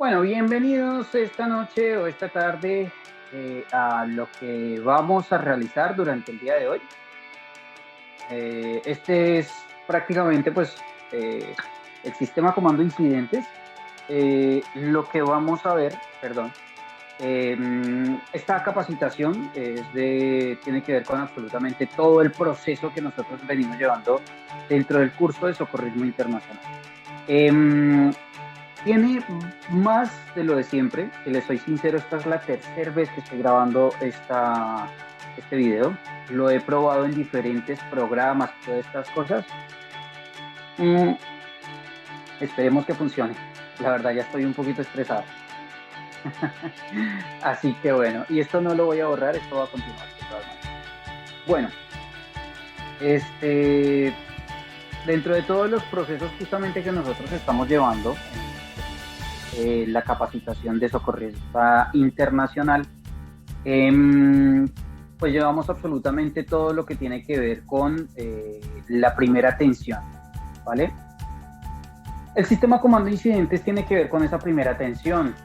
Bueno, bienvenidos esta noche o esta tarde a lo que vamos a realizar durante el día de hoy. Este es prácticamente el sistema comando incidentes. Lo que vamos a ver, perdón, esta capacitación tiene que ver con absolutamente todo el proceso que nosotros venimos llevando dentro del curso de Socorrismo Internacional. Tiene más de lo de siempre, si les soy sincero, esta es la tercera vez que estoy grabando este video. Lo he probado en diferentes programas, todas estas cosas. Mm, Esperemos que funcione. La verdad ya estoy un poquito estresado. Así que bueno, y esto no lo voy a borrar, esto va a continuar de todas maneras. Bueno, este, dentro de todos los procesos justamente que nosotros estamos llevando, la capacitación de socorrista internacional, pues llevamos absolutamente todo lo que tiene que ver con la primera atención, ¿vale? El sistema comando incidentes tiene que ver con esa primera atención,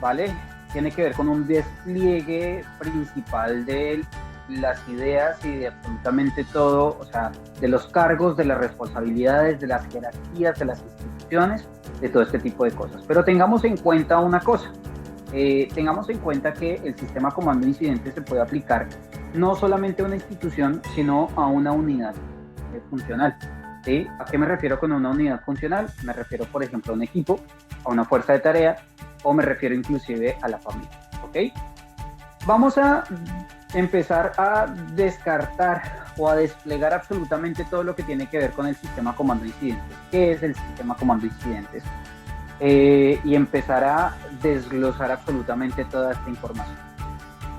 ¿vale? Tiene que ver con un despliegue principal de las ideas y de absolutamente todo, o sea, de los cargos, de las responsabilidades, de las jerarquías, de las instituciones, de todo este tipo de cosas. Pero tengamos en cuenta una cosa, tengamos en cuenta que el sistema comando incidente se puede aplicar no solamente a una institución, sino a una unidad funcional. ¿Sí? ¿A qué me refiero con una unidad funcional? Me refiero, por ejemplo, a un equipo, a una fuerza de tarea, o me refiero inclusive a la familia. ¿Ok? Vamos a empezar a descartar o a desplegar absolutamente todo lo que tiene que ver con el sistema comando incidentes. ¿Qué es el sistema comando incidentes? Y empezar a desglosar absolutamente toda esta información.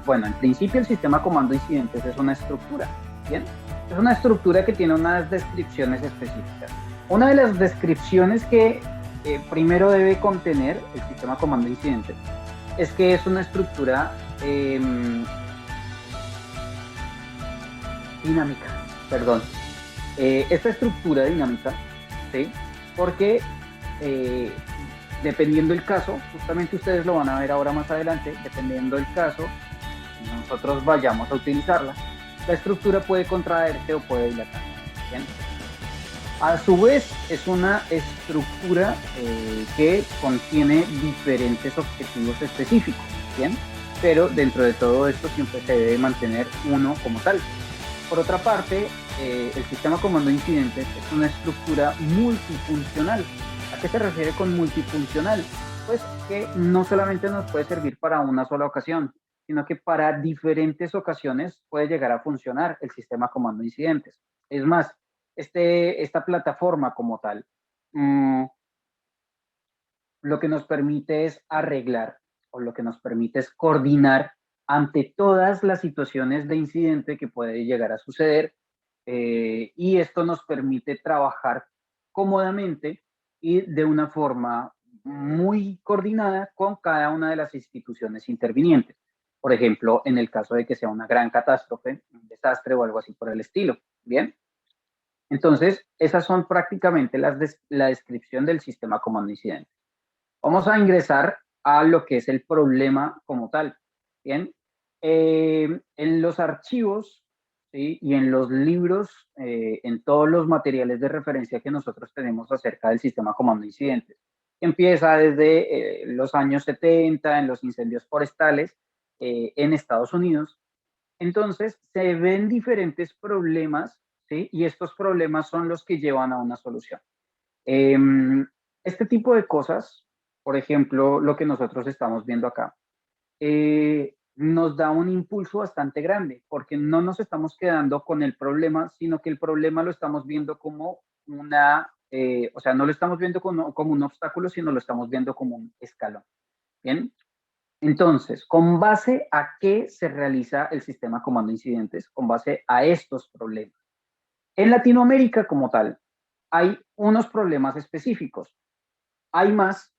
Bueno, en principio el sistema comando incidentes es una estructura, ¿bien? Es una estructura que tiene unas descripciones específicas. Una de las descripciones que primero debe contener el sistema comando incidentes es que es una estructura dinámica, perdón. Esta estructura dinámica, ¿sí? Porque dependiendo del caso, justamente ustedes lo van a ver ahora más adelante, dependiendo del caso, nosotros vayamos a utilizarla, la estructura puede contraerse o puede dilatar. ¿Bien? A su vez, es una estructura que contiene diferentes objetivos específicos, ¿bien? Pero dentro de todo esto siempre se debe mantener uno como tal. Por otra parte, el sistema comando incidentes es una estructura multifuncional. ¿A qué se refiere con multifuncional? Pues que no solamente nos puede servir para una sola ocasión, sino que para diferentes ocasiones puede llegar a funcionar el sistema comando incidentes. Es más, esta plataforma como tal, lo que nos permite es arreglar o lo que nos permite es coordinar ante todas las situaciones de incidente que puede llegar a suceder, y esto nos permite trabajar cómodamente y de una forma muy coordinada con cada una de las instituciones intervinientes. Por ejemplo, en el caso de que sea una gran catástrofe, un desastre o algo así por el estilo. Bien. Entonces, esas son prácticamente la descripción del sistema comando incidente. Vamos a ingresar a lo que es el problema como tal. Bien. En los archivos, ¿sí? Y en los libros, en todos los materiales de referencia que nosotros tenemos acerca del sistema comando incidentes, empieza desde los años 70 en los incendios forestales en Estados Unidos. Entonces, se ven diferentes problemas, ¿sí? Y estos problemas son los que llevan a una solución. Eh, este tipo de cosas, por ejemplo, lo que nosotros estamos viendo acá, nos da un impulso bastante grande, porque no nos estamos quedando con el problema, sino que el problema lo estamos viendo como o sea, no lo estamos viendo como un obstáculo, sino lo estamos viendo como un escalón. Bien. Entonces, ¿con base a qué se realiza el sistema comando incidentes? Con base a estos problemas. En Latinoamérica como tal, hay unos problemas específicos. Hay más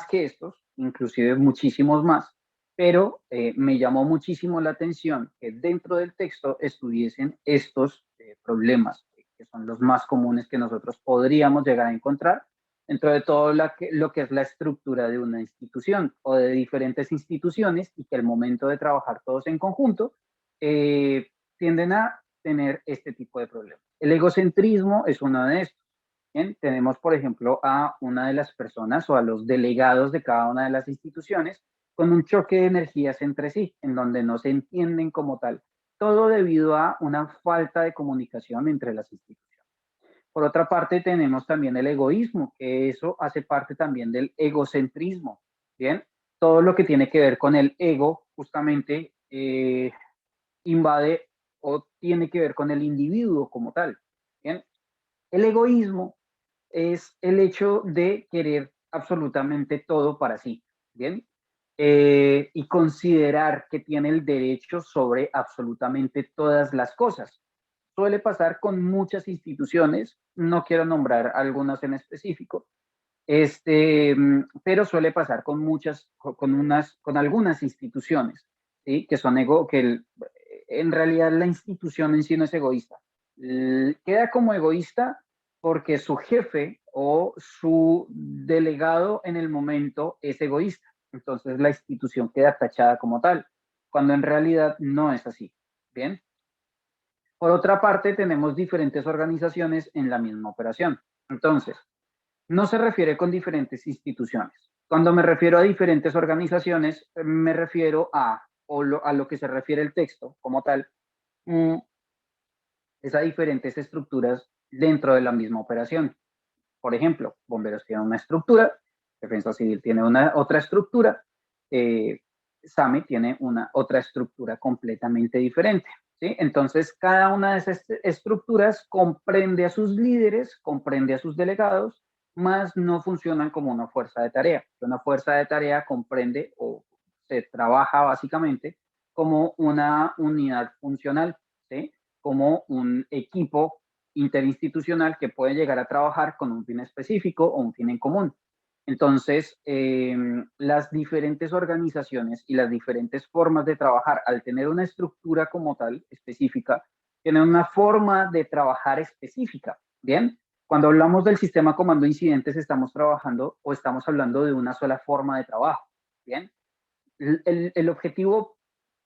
que estos, inclusive muchísimos más, pero me llamó muchísimo la atención que dentro del texto estuviesen estos problemas, que son los más comunes que nosotros podríamos llegar a encontrar dentro de todo lo que es la estructura de una institución o de diferentes instituciones, y que al momento de trabajar todos en conjunto, tienden a tener este tipo de problemas. El egocentrismo es uno de estos. Bien, tenemos, por ejemplo, a una de las personas o a los delegados de cada una de las instituciones con un choque de energías entre sí, en donde no se entienden como tal. Todo debido a una falta de comunicación entre las instituciones. Por otra parte, tenemos también el egoísmo, que eso hace parte también del egocentrismo. Bien, todo lo que tiene que ver con el ego, justamente, invade o tiene que ver con el individuo como tal. Bien, el egoísmo es el hecho de querer absolutamente todo para sí, ¿bien? Y considerar que tiene el derecho sobre absolutamente todas las cosas. Suele pasar con muchas instituciones, no quiero nombrar algunas en específico, pero suele pasar con muchas, con algunas instituciones, ¿sí? Que son en realidad la institución en sí no es egoísta. Queda como egoísta porque su jefe o su delegado en el momento es egoísta. Entonces la institución queda tachada como tal, cuando en realidad no es así. Bien. Por otra parte, tenemos diferentes organizaciones en la misma operación. Entonces, no se refiere con diferentes instituciones. Cuando me refiero a diferentes organizaciones, me refiero a lo que se refiere el texto como tal, es a diferentes estructuras dentro de la misma operación. Por ejemplo, bomberos tienen una estructura, defensa civil tiene otra estructura, SAME tiene una otra estructura completamente diferente. ¿Sí? Entonces, cada una de esas estructuras comprende a sus líderes, comprende a sus delegados, más no funcionan como una fuerza de tarea. Una fuerza de tarea comprende o se trabaja básicamente como una unidad funcional, ¿sí? Como un equipo interinstitucional que puede llegar a trabajar con un fin específico o un fin en común. Entonces, las diferentes organizaciones y las diferentes formas de trabajar, al tener una estructura como tal específica, tienen una forma de trabajar específica. Bien, cuando hablamos del sistema comando incidentes, estamos trabajando o estamos hablando de una sola forma de trabajo. Bien, el objetivo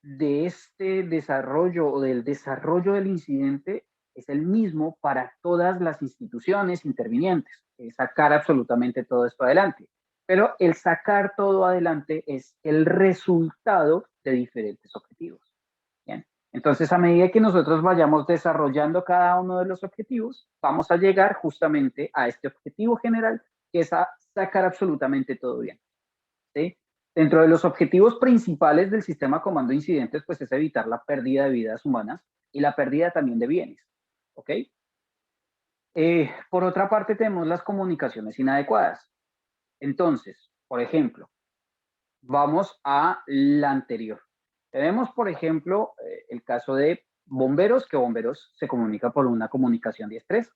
de este desarrollo o del desarrollo del incidente es el mismo para todas las instituciones intervinientes, es sacar absolutamente todo esto adelante. Pero el sacar todo adelante es el resultado de diferentes objetivos. Bien. Entonces, a medida que nosotros vayamos desarrollando cada uno de los objetivos, vamos a llegar justamente a este objetivo general, que es a sacar absolutamente todo bien. ¿Sí? Dentro de los objetivos principales del sistema comando incidentes, pues es evitar la pérdida de vidas humanas y la pérdida también de bienes. ¿Ok? Por otra parte, tenemos las comunicaciones inadecuadas. Entonces, por ejemplo, vamos a la anterior. Tenemos, por ejemplo, el caso de bomberos, que bomberos se comunica por una comunicación 10-3,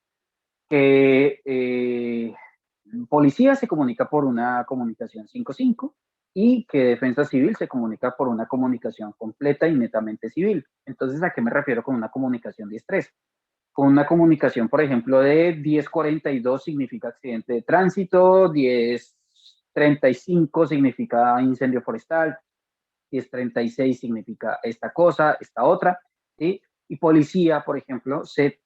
que policía se comunica por una comunicación 5-5 y que defensa civil se comunica por una comunicación completa y netamente civil. Entonces, ¿a qué me refiero con una comunicación 10-3? Con una comunicación, por ejemplo, de 10:42 significa accidente de tránsito, 10:35 significa incendio forestal, 10:36 significa esta cosa, esta otra, ¿sí? Y policía, por ejemplo, se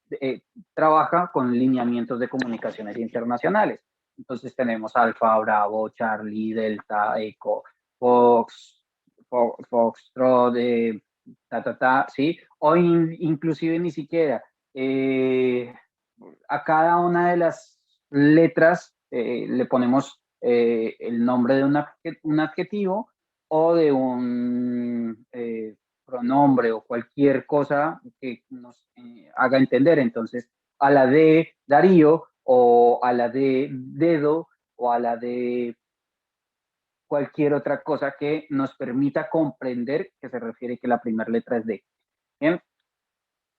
trabaja con lineamientos de comunicaciones internacionales. Entonces tenemos Alfa, Bravo, Charlie, Delta, Eco, Fox, Foxtrot, ¿sí? O inclusive ni siquiera a cada una de las letras le ponemos el nombre de un adjetivo o de un pronombre o cualquier cosa que nos haga entender. Entonces, a la de Darío o a la de dedo o a la de cualquier otra cosa que nos permita comprender que se refiere que la primera letra es D. ¿Bien?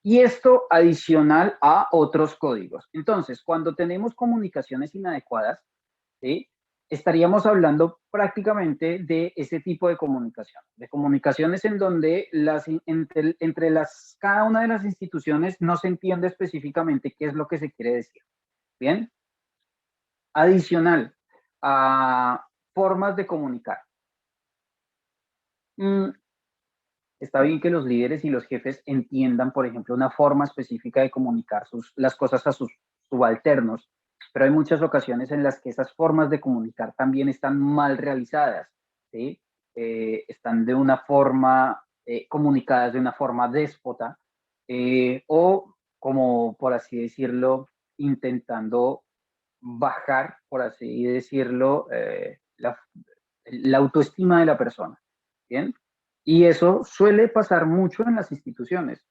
Y esto adicional a otros códigos. Entonces, cuando tenemos comunicaciones inadecuadas, ¿sí? Estaríamos hablando prácticamente de ese tipo de comunicaciones en donde entre cada una de las instituciones no se entiende específicamente qué es lo que se quiere decir. ¿Bien? Adicional a formas de comunicar. Está bien que los líderes y los jefes entiendan, por ejemplo, una forma específica de comunicar las cosas a sus subalternos, pero hay muchas ocasiones en las que esas formas de comunicar también están mal realizadas, ¿sí? Están de una forma, comunicadas de una forma déspota, o como, por así decirlo, intentando bajar, por así decirlo, la autoestima de la persona, ¿bien? Y eso suele pasar mucho en las instituciones.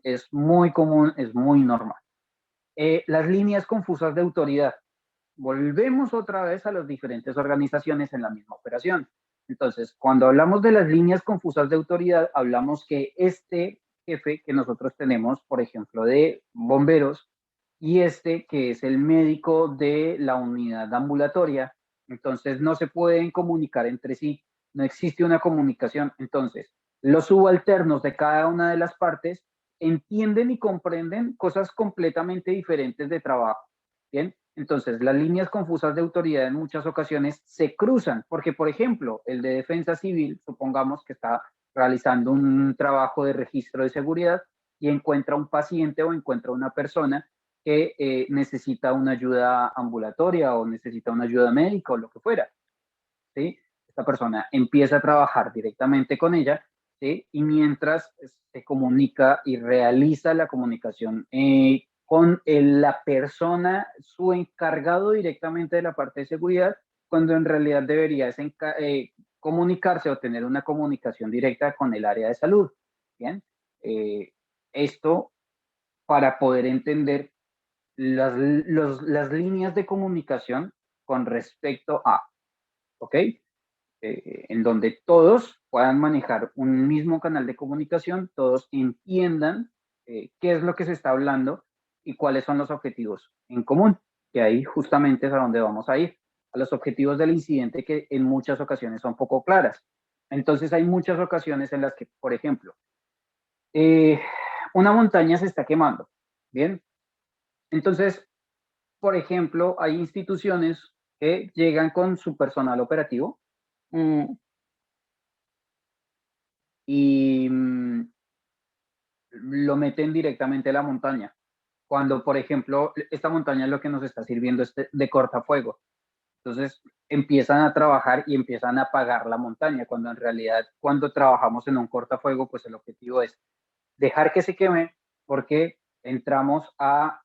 Es muy común, es muy normal. Las líneas confusas de autoridad. Volvemos otra vez a las diferentes organizaciones en la misma operación. Entonces, cuando hablamos de las líneas confusas de autoridad, hablamos que este jefe que nosotros tenemos, por ejemplo, de bomberos, y este que es el médico de la unidad ambulatoria, entonces no se pueden comunicar entre sí, no existe una comunicación. Entonces, los subalternos de cada una de las partes entienden y comprenden cosas completamente diferentes de trabajo. Bien, entonces las líneas confusas de autoridad en muchas ocasiones se cruzan, porque por ejemplo, el de defensa civil, supongamos que está realizando un trabajo de registro de seguridad y encuentra un paciente o encuentra una persona que necesita una ayuda ambulatoria o necesita una ayuda médica o lo que fuera, ¿sí? Esta persona empieza a trabajar directamente con ella, ¿sí? Y mientras se comunica y realiza la comunicación con la persona, su encargado directamente de la parte de seguridad, cuando en realidad debería comunicarse o tener una comunicación directa con el área de salud. Bien, eh, esto para poder entender las líneas de comunicación con respecto a, ¿ok? En donde todos puedan manejar un mismo canal de comunicación, todos entiendan qué es lo que se está hablando y cuáles son los objetivos en común, que ahí justamente es a donde vamos a ir, a los objetivos del incidente que en muchas ocasiones son poco claras. Entonces hay muchas ocasiones en las que, por ejemplo, eh, una montaña se está quemando, ¿bien? Entonces, por ejemplo, hay instituciones que llegan con su personal operativo, mm, y lo meten directamente a la montaña. Cuando, por ejemplo, esta montaña es lo que nos está sirviendo de cortafuego. Entonces empiezan a trabajar y empiezan a apagar la montaña, cuando en realidad cuando trabajamos en un cortafuego, pues el objetivo es dejar que se queme porque entramos a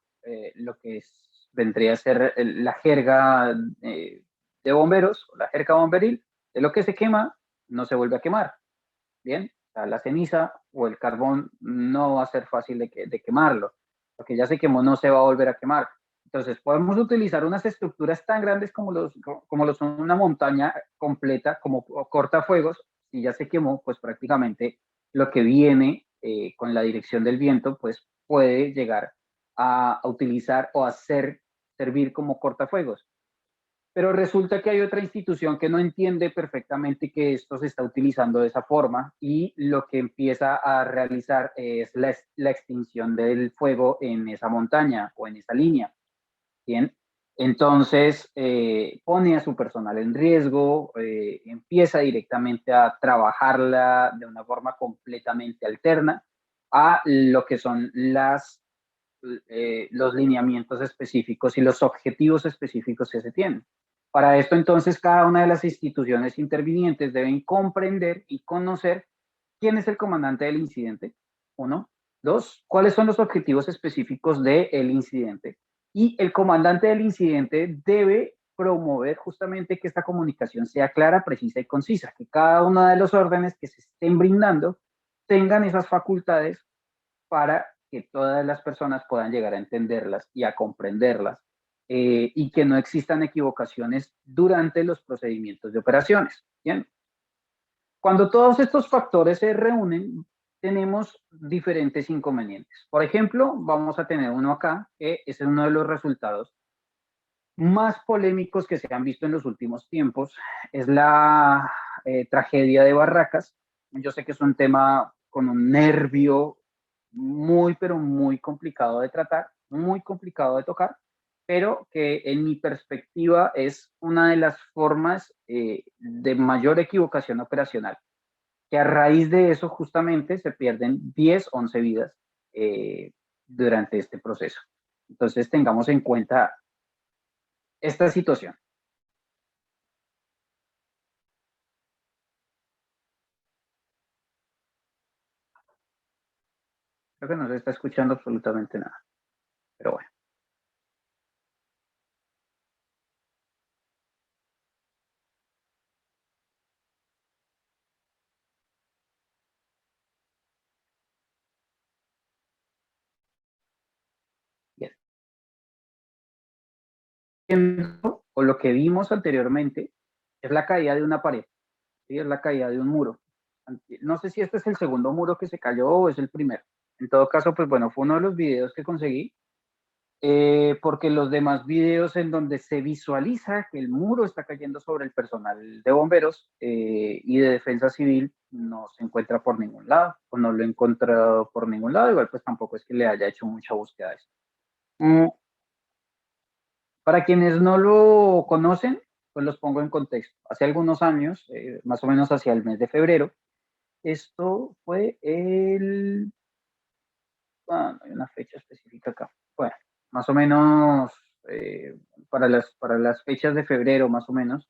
lo que vendría a ser la jerga de bomberos, o la jerga bomberil, de lo que se quema no se vuelve a quemar. Bien, o sea, la ceniza o el carbón no va a ser fácil de quemarlo, porque ya se quemó, no se va a volver a quemar. Entonces, podemos utilizar unas estructuras tan grandes como lo son una montaña completa, como cortafuegos, y ya se quemó, pues prácticamente lo que viene con la dirección del viento, pues puede llegar a utilizar o a servir como cortafuegos. Pero resulta que hay otra institución que no entiende perfectamente que esto se está utilizando de esa forma y lo que empieza a realizar es la extinción del fuego en esa montaña o en esa línea. Bien, entonces pone a su personal en riesgo, empieza directamente a trabajarla de una forma completamente alterna a lo que son los lineamientos específicos y los objetivos específicos que se tienen. Para esto, entonces, cada una de las instituciones intervinientes deben comprender y conocer quién es el comandante del incidente, uno. Dos, cuáles son los objetivos específicos del incidente. Y el comandante del incidente debe promover justamente que esta comunicación sea clara, precisa y concisa, que cada una de los órdenes que se estén brindando tengan esas facultades para que todas las personas puedan llegar a entenderlas y a comprenderlas, y que no existan equivocaciones durante los procedimientos de operaciones. Bien, cuando todos estos factores se reúnen, tenemos diferentes inconvenientes. Por ejemplo, vamos a tener uno acá, que es uno de los resultados más polémicos que se han visto en los últimos tiempos, es la tragedia de Barracas. Yo sé que es un tema con un nervio muy, pero muy complicado de tratar, muy complicado de tocar, pero que en mi perspectiva es una de las formas de mayor equivocación operacional, que a raíz de eso justamente se pierden 10, 11 vidas durante este proceso. Entonces tengamos en cuenta esta situación. Creo que no se está escuchando absolutamente nada, pero bueno. Bien. O lo que vimos anteriormente es la caída de una pared, ¿sí? Es la caída de un muro. No sé si este es el segundo muro que se cayó o es el primero. En todo caso, pues bueno, fue uno de los videos que conseguí, porque los demás videos en donde se visualiza que el muro está cayendo sobre el personal de bomberos y de defensa civil no se encuentra por ningún lado, o no lo he encontrado por ningún lado, igual pues tampoco es que le haya hecho mucha búsqueda a eso. Mm, para quienes no lo conocen, pues los pongo en contexto. Hace algunos años, más o menos hacia el mes de febrero, esto fue no hay una fecha específica acá. Bueno, más o menos eh, para las fechas de febrero, más o menos,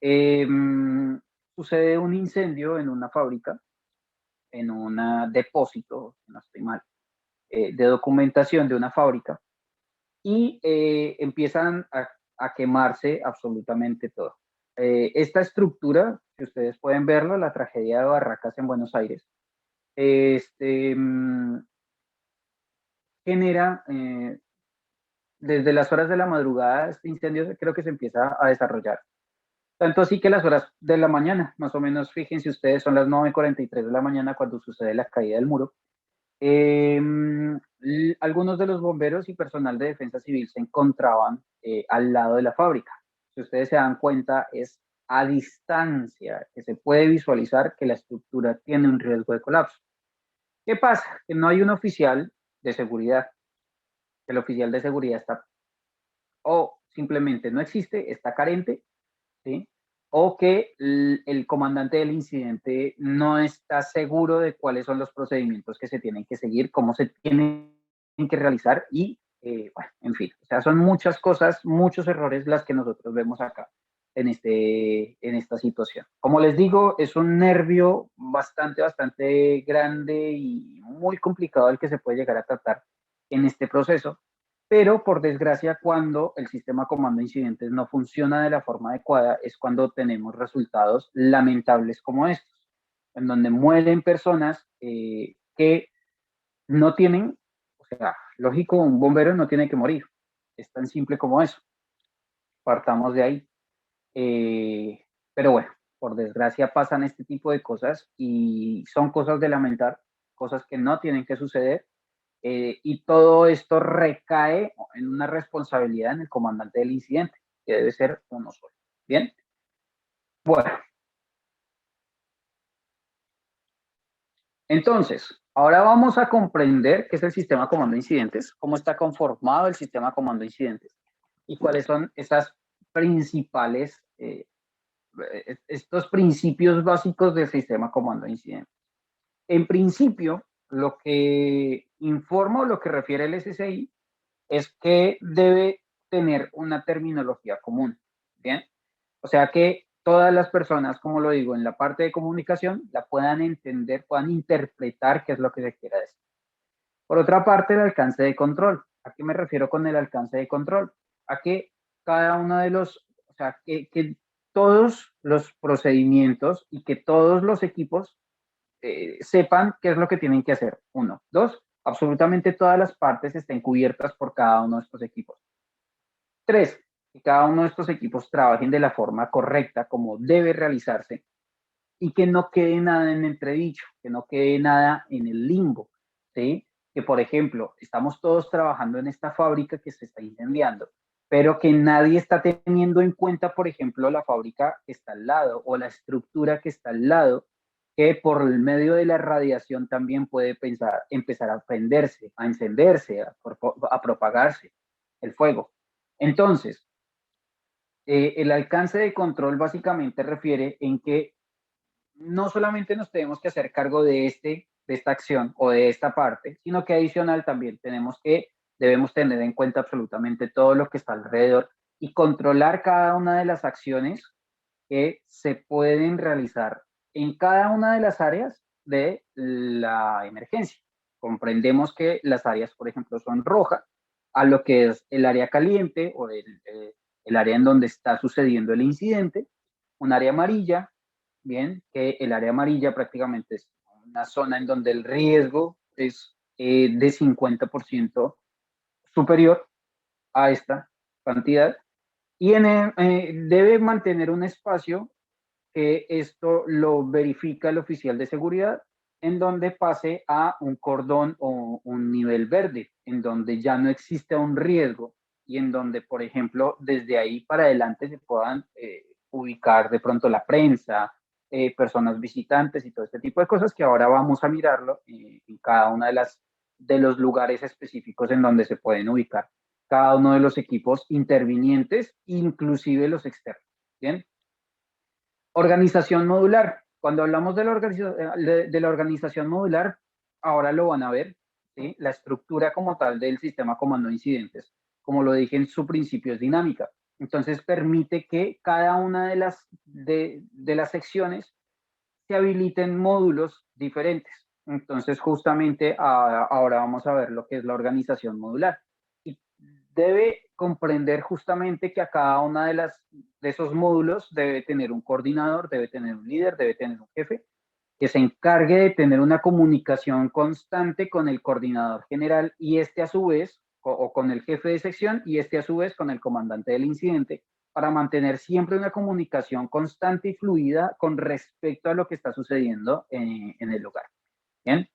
eh, sucede un incendio en una fábrica, en un depósito, si no estoy mal, de documentación de una fábrica y empiezan a quemarse absolutamente todo. Esta estructura, que ustedes pueden verlo, la tragedia de Barracas en Buenos Aires, este, genera desde las horas de la madrugada, este incendio creo que se empieza a desarrollar. Tanto así que las horas de la mañana, más o menos, fíjense ustedes, son las 9:43 de la mañana cuando sucede la caída del muro. Eh, Algunos de los bomberos y personal de defensa civil se encontraban al lado de la fábrica. Si ustedes se dan cuenta, es a distancia que se puede visualizar que la estructura tiene un riesgo de colapso. ¿Qué pasa? Que no hay un oficial de seguridad. El oficial de seguridad está o simplemente no existe, está carente, ¿sí? O que el comandante del incidente no está seguro de cuáles son los procedimientos que se tienen que seguir, cómo se tienen que realizar y, bueno, en fin, o sea, son muchas cosas, muchos errores las que nosotros vemos acá en esta situación. Como les digo, es un nervio bastante grande y muy complicado el que se puede llegar a tratar en este proceso, pero por desgracia cuando el sistema comando de incidentes no funciona de la forma adecuada es cuando tenemos resultados lamentables como estos, en donde mueren personas que no tienen, o sea, lógico, un bombero no tiene que morir, es tan simple como eso, partamos de ahí. Pero bueno, por desgracia pasan este tipo de cosas y son cosas de lamentar, cosas que no tienen que suceder y todo esto recae en una responsabilidad en el comandante del incidente, que debe ser uno solo. Bien, bueno, entonces, ahora vamos a comprender qué es el sistema comando de incidentes, cómo está conformado el sistema comando de incidentes y cuáles son esas principales, estos principios básicos del sistema comando de incidentes. En principio, lo que informa o lo que refiere el SSI es que debe tener una terminología común, ¿bien? O sea que todas las personas, como lo digo, en la parte de comunicación, la puedan entender, puedan interpretar qué es lo que se quiere decir. Por otra parte, el alcance de control. ¿A qué me refiero con el alcance de control? A que cada uno de los, o sea, que todos los procedimientos y que todos los equipos sepan qué es lo que tienen que hacer. Uno. Dos, absolutamente todas las partes estén cubiertas por cada uno de estos equipos. Tres, que cada uno de estos equipos trabajen de la forma correcta, como debe realizarse, y que no quede nada en entredicho, que no quede nada en el limbo, ¿sí? Que, por ejemplo, estamos todos trabajando en esta fábrica que se está incendiando, pero que nadie está teniendo en cuenta, por ejemplo, la fábrica que está al lado o la estructura que está al lado, que por el medio de la radiación también puede empezar a prenderse, a encenderse, a propagarse el fuego. Entonces, el alcance de control básicamente refiere en que no solamente nos tenemos que hacer cargo de esta acción o de esta parte, sino que adicional también debemos tener en cuenta absolutamente todo lo que está alrededor y controlar cada una de las acciones que se pueden realizar en cada una de las áreas de la emergencia. Comprendemos que las áreas, por ejemplo, son rojas, a lo que es el área caliente o el área en donde está sucediendo el incidente, un área amarilla, bien, que el área amarilla prácticamente es una zona en donde el riesgo es de 50% superior a esta cantidad y debe mantener un espacio que esto lo verifica el oficial de seguridad, en donde pase a un cordón o un nivel verde, en donde ya no existe un riesgo y en donde, por ejemplo, desde ahí para adelante se puedan ubicar de pronto la prensa, personas visitantes y todo este tipo de cosas que ahora vamos a mirarlo en cada una de los lugares específicos en donde se pueden ubicar cada uno de los equipos intervinientes, inclusive los externos. Bien. Organización modular. Cuando hablamos de la organización modular, ahora lo van a ver, ¿sí? La estructura como tal del sistema comando incidentes, como lo dije en su principio, es dinámica. Entonces permite que cada una de las secciones se habiliten módulos diferentes. Entonces justamente ahora vamos a ver lo que es la organización modular. Y debe comprender justamente que a cada una de esos módulos debe tener un coordinador, debe tener un líder, debe tener un jefe que se encargue de tener una comunicación constante con el coordinador general y este a su vez, o con el jefe de sección y este a su vez con el comandante del incidente, para mantener siempre una comunicación constante y fluida con respecto a lo que está sucediendo en el lugar. Bien,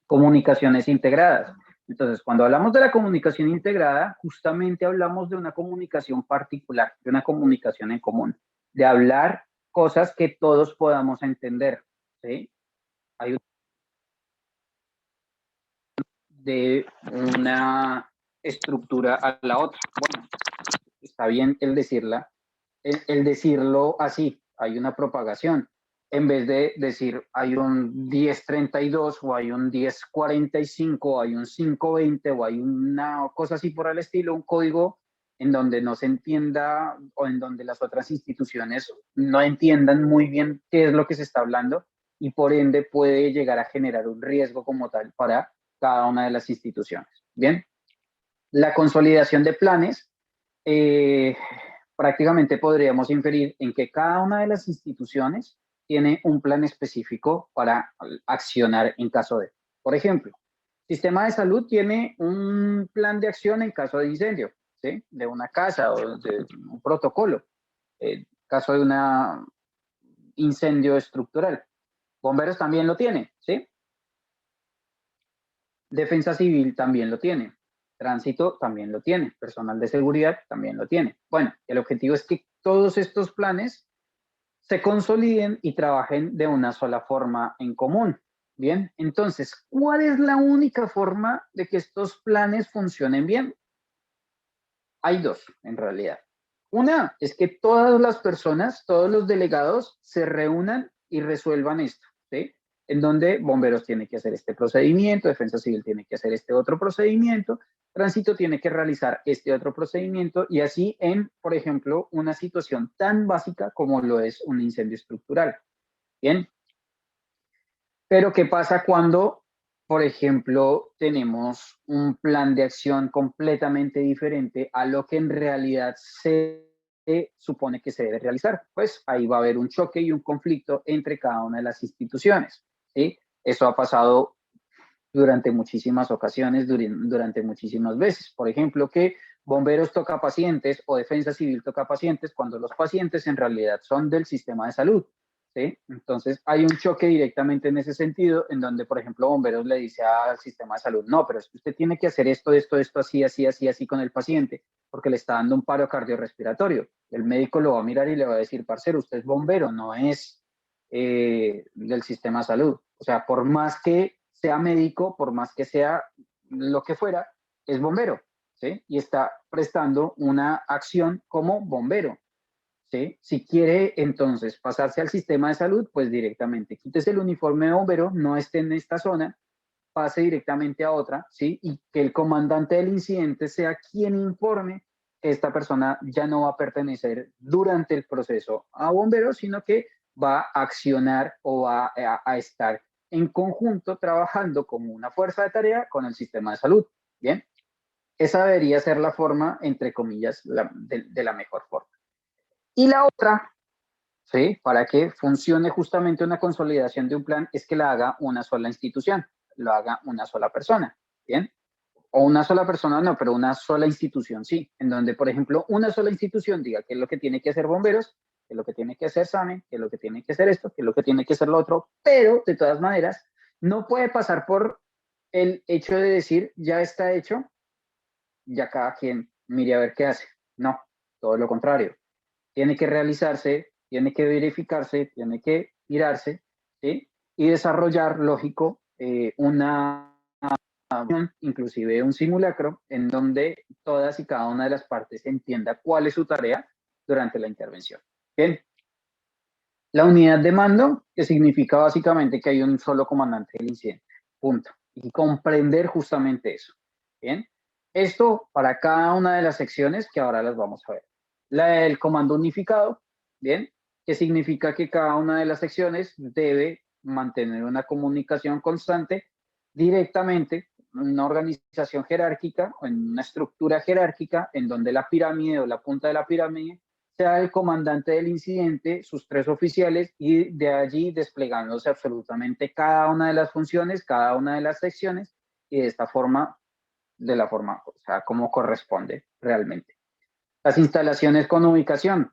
comunicaciones integradas. Entonces, cuando hablamos de la comunicación integrada, justamente hablamos de una comunicación particular, de una comunicación en común, de hablar cosas que todos podamos entender, ¿sí? Hay de una estructura a la otra. Bueno, está bien el decirlo así, hay una propagación, en vez de decir hay un 1032 o hay un 1045 o hay un 520 o hay una cosa así por el estilo, un código en donde no se entienda o en donde las otras instituciones no entiendan muy bien qué es lo que se está hablando y por ende puede llegar a generar un riesgo como tal para cada una de las instituciones. Bien, la consolidación de planes, eh, prácticamente podríamos inferir en que cada una de las instituciones tiene un plan específico para accionar en caso de, por ejemplo, sistema de salud tiene un plan de acción en caso de incendio, ¿sí? De una casa o de un protocolo, caso de un incendio estructural. Bomberos también lo tiene, ¿sí? Defensa civil también lo tiene. Tránsito también lo tiene. Personal de seguridad también lo tiene. Bueno, el objetivo es que todos estos planes se consoliden y trabajen de una sola forma en común. Bien, entonces, ¿cuál es la única forma de que estos planes funcionen bien? Hay dos, en realidad. Una es que todas las personas, todos los delegados se reúnan y resuelvan esto, ¿sí? En donde bomberos tiene que hacer este procedimiento, defensa civil tiene que hacer este otro procedimiento, tránsito tiene que realizar este otro procedimiento y así en, por ejemplo, una situación tan básica como lo es un incendio estructural. Bien, pero ¿qué pasa cuando, por ejemplo, tenemos un plan de acción completamente diferente a lo que en realidad se supone que se debe realizar? Pues ahí va a haber un choque y un conflicto entre cada una de las instituciones, ¿sí? Eso ha pasado durante muchísimas ocasiones, durante muchísimas veces. Por ejemplo, que bomberos toca pacientes o defensa civil toca pacientes cuando los pacientes en realidad son del sistema de salud. ¿Sí? Entonces hay un choque directamente en ese sentido, en donde, por ejemplo, bomberos le dice al sistema de salud, no, pero es que usted tiene que hacer esto, así, así, así, así con el paciente, porque le está dando un paro cardiorrespiratorio. El médico lo va a mirar y le va a decir, parcero, usted es bombero, no es del sistema de salud. O sea, por más que sea médico, por más que sea lo que fuera, es bombero, ¿sí? Y está prestando una acción como bombero, ¿sí? Si quiere entonces pasarse al sistema de salud, pues directamente quítese el uniforme de bombero, no esté en esta zona, pase directamente a otra, ¿sí? Y que el comandante del incidente sea quien informe que esta persona ya no va a pertenecer durante el proceso a bomberos, sino que va a accionar o va a estar en conjunto trabajando como una fuerza de tarea con el sistema de salud. Bien, esa debería ser la forma, entre comillas, de la mejor forma. Y la otra, ¿sí? Para que funcione justamente una consolidación de un plan es que la haga una sola institución, lo haga una sola persona, ¿bien? O una sola persona no, pero una sola institución sí, en donde, por ejemplo, una sola institución diga qué es lo que tiene que hacer bomberos, qué es lo que tiene que hacer SAME, qué es lo que tiene que hacer esto, qué es lo que tiene que hacer lo otro, pero de todas maneras no puede pasar por el hecho de decir ya está hecho, ya cada quien mire a ver qué hace. No, todo lo contrario. Tiene que realizarse, tiene que verificarse, tiene que mirarse, ¿sí? Y desarrollar, lógico, una inclusive un simulacro, en donde todas y cada una de las partes entienda cuál es su tarea durante la intervención. Bien. La unidad de mando, que significa básicamente que hay un solo comandante del incidente. Punto. Y comprender justamente eso. Bien. Esto para cada una de las secciones que ahora las vamos a ver. La del comando unificado, bien, que significa que cada una de las secciones debe mantener una comunicación constante directamente en una organización jerárquica o en una estructura jerárquica en donde la pirámide o la punta de la pirámide sea el comandante del incidente, sus tres oficiales y de allí desplegándose absolutamente cada una de las funciones, cada una de las secciones y de esta forma, de la forma, o sea, como corresponde realmente. Las instalaciones con ubicación.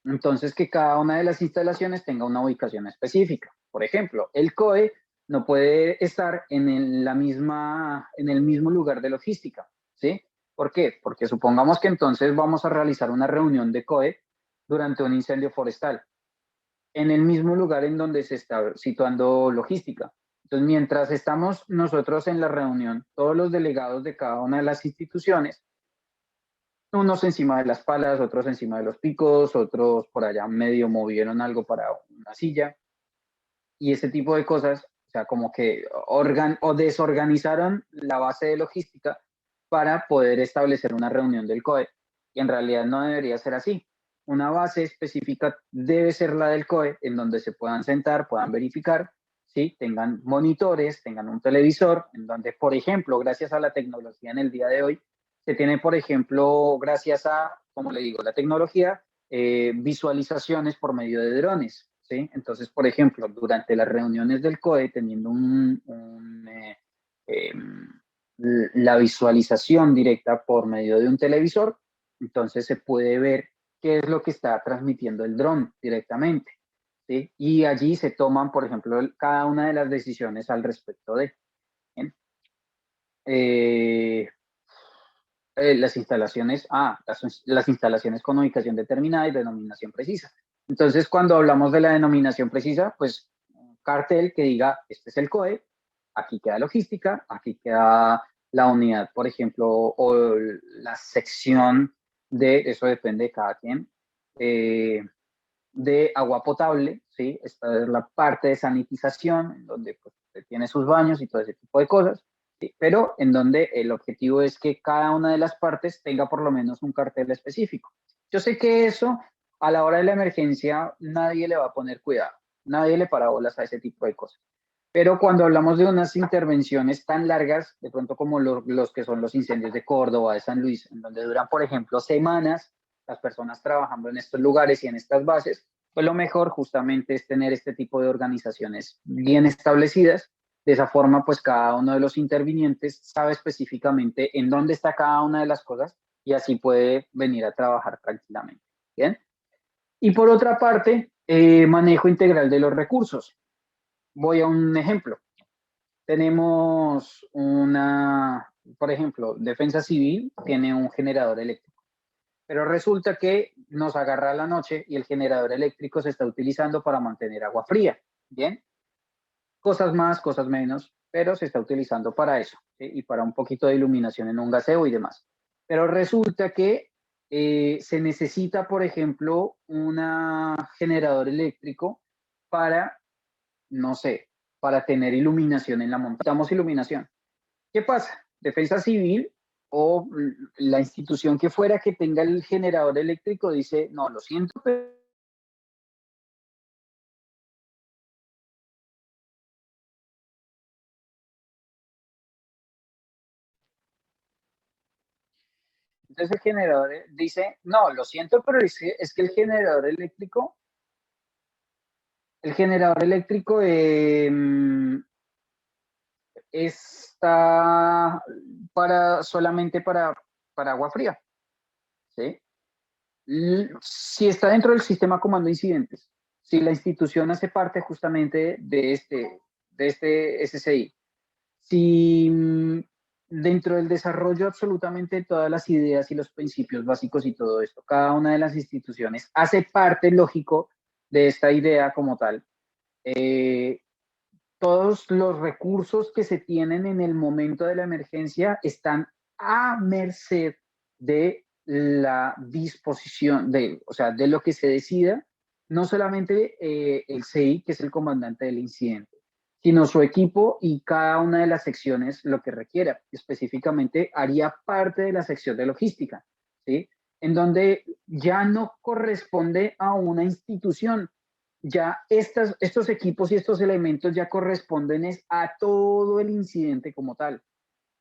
Entonces, que cada una de las instalaciones tenga una ubicación específica. Por ejemplo, el COE no puede estar en el mismo lugar de logística, ¿sí? ¿Por qué? Porque supongamos que entonces vamos a realizar una reunión de COE durante un incendio forestal, en el mismo lugar en donde se está situando logística. Entonces, mientras estamos nosotros en la reunión, todos los delegados de cada una de las instituciones, unos encima de las palas, otros encima de los picos, otros por allá medio movieron algo para una silla y ese tipo de cosas, o sea, como que desorganizaron la base de logística para poder establecer una reunión del COE. Y en realidad no debería ser así. Una base específica debe ser la del COE, en donde se puedan sentar, puedan verificar, ¿sí? Tengan monitores, tengan un televisor, en donde, por ejemplo, gracias a la tecnología en el día de hoy, se tiene, por ejemplo, gracias a, como le digo, la tecnología, visualizaciones por medio de drones, ¿sí? Entonces, por ejemplo, durante las reuniones del COE, teniendo eh, la visualización directa por medio de un televisor, entonces se puede ver qué es lo que está transmitiendo el dron directamente, ¿sí? Y allí se toman, por ejemplo, cada una de las decisiones al respecto de. ¿Bien? Eh, las instalaciones con ubicación determinada y denominación precisa. Entonces, cuando hablamos de la denominación precisa, pues un cartel que diga, este es el COE, aquí queda logística, aquí queda la unidad, por ejemplo, o la sección eso depende de cada quien, de agua potable, ¿sí? Esta es la parte de sanitización, donde pues, tiene sus baños y todo ese tipo de cosas, ¿sí? Pero en donde el objetivo es que cada una de las partes tenga por lo menos un cartel específico. Yo sé que eso, a la hora de la emergencia, nadie le va a poner cuidado, nadie le para bolas a ese tipo de cosas. Pero cuando hablamos de unas intervenciones tan largas, de pronto como los que son los incendios de Córdoba, de San Luis, en donde duran, por ejemplo, semanas, las personas trabajando en estos lugares y en estas bases, pues lo mejor justamente es tener este tipo de organizaciones bien establecidas. De esa forma, pues cada uno de los intervinientes sabe específicamente en dónde está cada una de las cosas y así puede venir a trabajar tranquilamente. Bien. Y por otra parte, manejo integral de los recursos. Voy a un ejemplo. Tenemos por ejemplo, Defensa Civil tiene un generador eléctrico, pero resulta que nos agarra la noche y el generador eléctrico se está utilizando para mantener agua fría, ¿bien? cosas más, cosas menos, pero se está utilizando para eso, ¿sí? Y para un poquito de iluminación en un gaseo y demás. Pero resulta que se necesita, por ejemplo, un generador eléctrico para, no sé, para tener iluminación en la montaña. Necesitamos iluminación. ¿Qué pasa? Defensa Civil o la institución que fuera que tenga el generador eléctrico dice, no, lo siento, pero entonces el generador dice, no, lo siento, pero es que el generador eléctrico está solamente para agua fría, ¿sí? Si está dentro del sistema comando de incidentes, si la institución hace parte justamente de este SCI, si dentro del desarrollo absolutamente todas las ideas y los principios básicos y todo esto, cada una de las instituciones hace parte, lógico, de esta idea como tal, eh, todos los recursos que se tienen en el momento de la emergencia están a merced de la disposición, o sea, de lo que se decida, no solamente el CI, que es el comandante del incidente, sino su equipo y cada una de las secciones lo que requiera. Específicamente haría parte de la sección de logística, ¿sí? En donde ya no corresponde a una institución, ya estos equipos y estos elementos ya corresponden a todo el incidente como tal,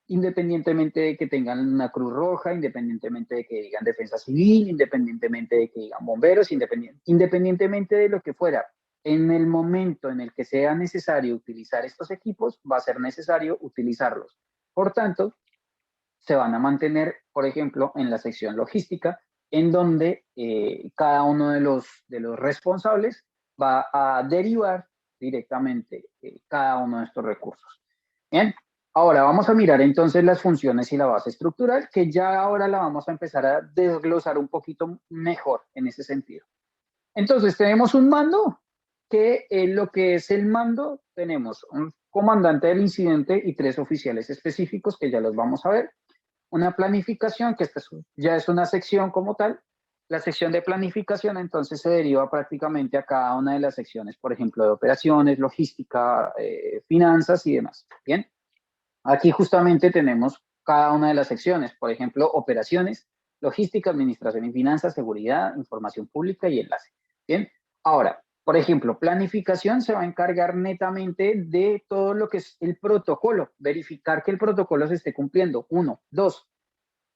independientemente de que tengan una Cruz Roja, independientemente de que digan Defensa Civil, independientemente de que digan bomberos, independientemente de lo que fuera. En el momento en el que sea necesario utilizar estos equipos, va a ser necesario utilizarlos. Por tanto, se van a mantener, por ejemplo, en la sección logística, en donde cada uno de los responsables va a derivar directamente cada uno de estos recursos. Bien, ahora vamos a mirar entonces las funciones y la base estructural, que ya ahora la vamos a empezar a desglosar un poquito mejor en ese sentido. Entonces tenemos un mando, que en lo que es el mando tenemos un comandante del incidente y 3 oficiales específicos que ya los vamos a ver. Una planificación, que esta ya es una sección como tal. La sección de planificación entonces se deriva prácticamente a cada una de las secciones, por ejemplo, de operaciones, logística, finanzas y demás. Bien, aquí justamente tenemos cada una de las secciones, por ejemplo, operaciones, logística, administración y finanzas, seguridad, información pública y enlace. Bien, ahora, por ejemplo, planificación se va a encargar netamente de todo lo que es el protocolo, verificar que el protocolo se esté cumpliendo. Uno, dos,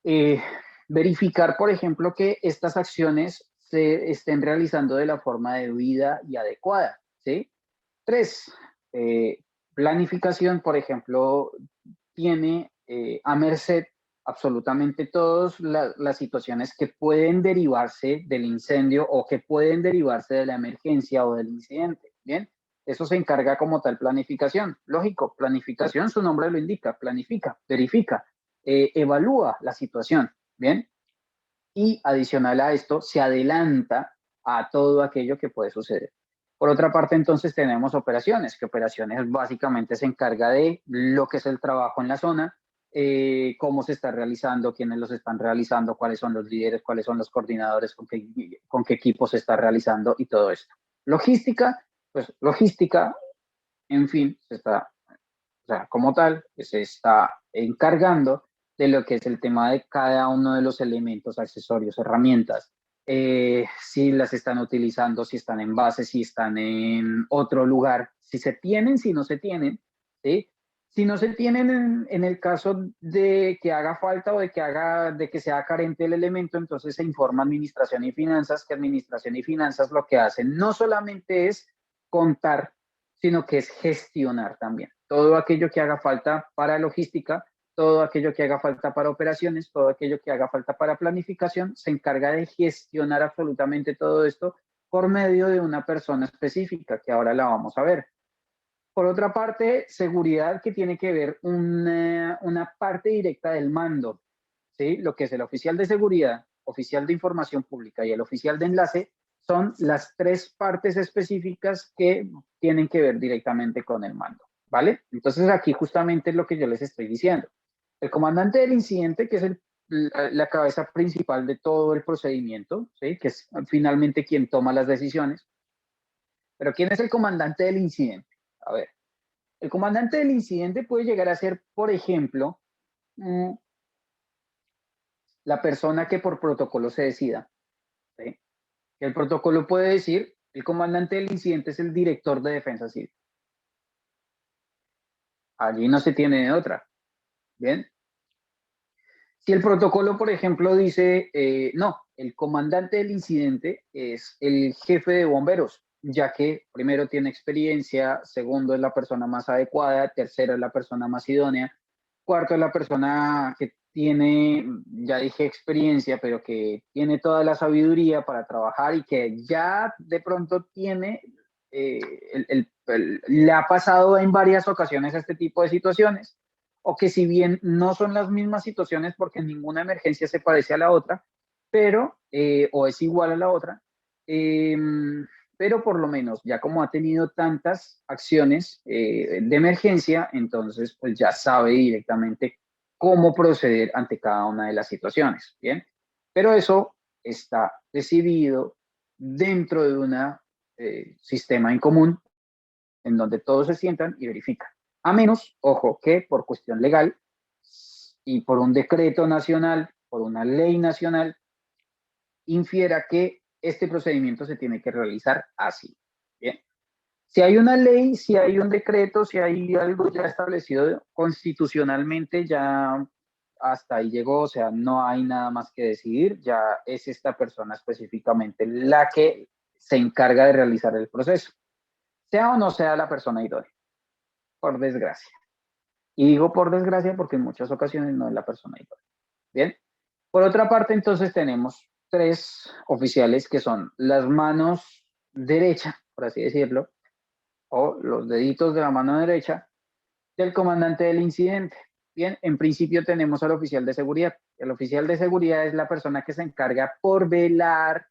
eh, verificar, por ejemplo, que estas acciones se estén realizando de la forma debida y adecuada, ¿sí? Tres, planificación, por ejemplo, tiene a merced absolutamente todas las situaciones que pueden derivarse del incendio o que pueden derivarse de la emergencia o del incidente, ¿bien? Eso se encarga como tal planificación. Lógico, planificación, su nombre lo indica, planifica, verifica, evalúa la situación, ¿bien? Y adicional a esto, se adelanta a todo aquello que puede suceder. Por otra parte, entonces tenemos operaciones, que operaciones básicamente se encarga de lo que es el trabajo en la zona, cómo se está realizando, quiénes los están realizando, cuáles son los líderes, cuáles son los coordinadores, con qué equipo se está realizando y todo esto. Logística, pues logística, en fin, se está, o sea, como tal, se está encargando de lo que es el tema de cada uno de los elementos, accesorios, herramientas, si las están utilizando, si están en base, si están en otro lugar, si se tienen, si no se tienen, ¿sí? Si no se tienen en el caso de que haga falta o de que sea carente el elemento, entonces se informa Administración y Finanzas, que Administración y Finanzas lo que hacen no solamente es contar, sino que es gestionar también. Todo aquello que haga falta para logística, todo aquello que haga falta para operaciones, todo aquello que haga falta para planificación, se encarga de gestionar absolutamente todo esto por medio de una persona específica, que ahora la vamos a ver. Por otra parte, seguridad, que tiene que ver una parte directa del mando, ¿sí? Lo que es el oficial de seguridad, oficial de información pública y el oficial de enlace son las tres partes específicas que tienen que ver directamente con el mando, ¿vale? Entonces aquí justamente es lo que yo les estoy diciendo. El comandante del incidente, que es la cabeza principal de todo el procedimiento, ¿sí? Que es finalmente quien toma las decisiones. Pero ¿quién es el comandante del incidente? A ver, el comandante del incidente puede llegar a ser, por ejemplo, la persona que por protocolo se decida, ¿sí? El protocolo puede decir, el comandante del incidente es el director de defensa civil. Allí no se tiene de otra, ¿bien? Si el protocolo, por ejemplo, dice, no, el comandante del incidente es el jefe de bomberos, ya que primero tiene experiencia, segundo es la persona más adecuada, tercero es la persona más idónea, cuarto es la persona que tiene, ya dije experiencia, pero que tiene toda la sabiduría para trabajar y que ya de pronto tiene, le ha pasado en varias ocasiones este tipo de situaciones, o que si bien no son las mismas situaciones porque ninguna emergencia se parece a la otra, pero, o es igual a la otra, eh, pero por lo menos ya como ha tenido tantas acciones de emergencia, entonces pues ya sabe directamente cómo proceder ante cada una de las situaciones, ¿bien? Pero eso está decidido dentro de un sistema en común en donde todos se sientan y verifican. A menos, ojo, que por cuestión legal y por un decreto nacional, por una ley nacional, infiera que este procedimiento se tiene que realizar así. Bien. Si hay una ley, si hay un decreto, si hay algo ya establecido constitucionalmente, ya hasta ahí llegó, o sea, no hay nada más que decidir, ya es esta persona específicamente la que se encarga de realizar el proceso, sea o no sea la persona idónea, por desgracia. Y digo por desgracia porque en muchas ocasiones no es la persona idónea. Bien. Por otra parte, entonces tenemos tres oficiales que son las manos derecha, por así decirlo, o los deditos de la mano derecha del comandante del incidente. Bien, en principio tenemos al oficial de seguridad. El oficial de seguridad es la persona que se encarga por velar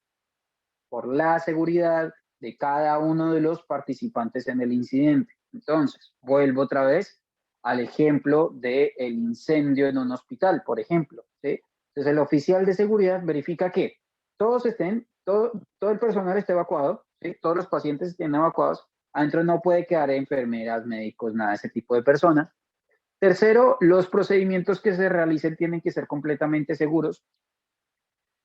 por la seguridad de cada uno de los participantes en el incidente. Entonces, vuelvo otra vez al ejemplo del incendio en un hospital, por ejemplo, ¿sí? Entonces, el oficial de seguridad verifica que todos estén, todo el personal esté evacuado, ¿sí? Todos los pacientes estén evacuados, adentro no puede quedar enfermeras, médicos, nada de ese tipo de personas. Tercero, los procedimientos que se realicen tienen que ser completamente seguros.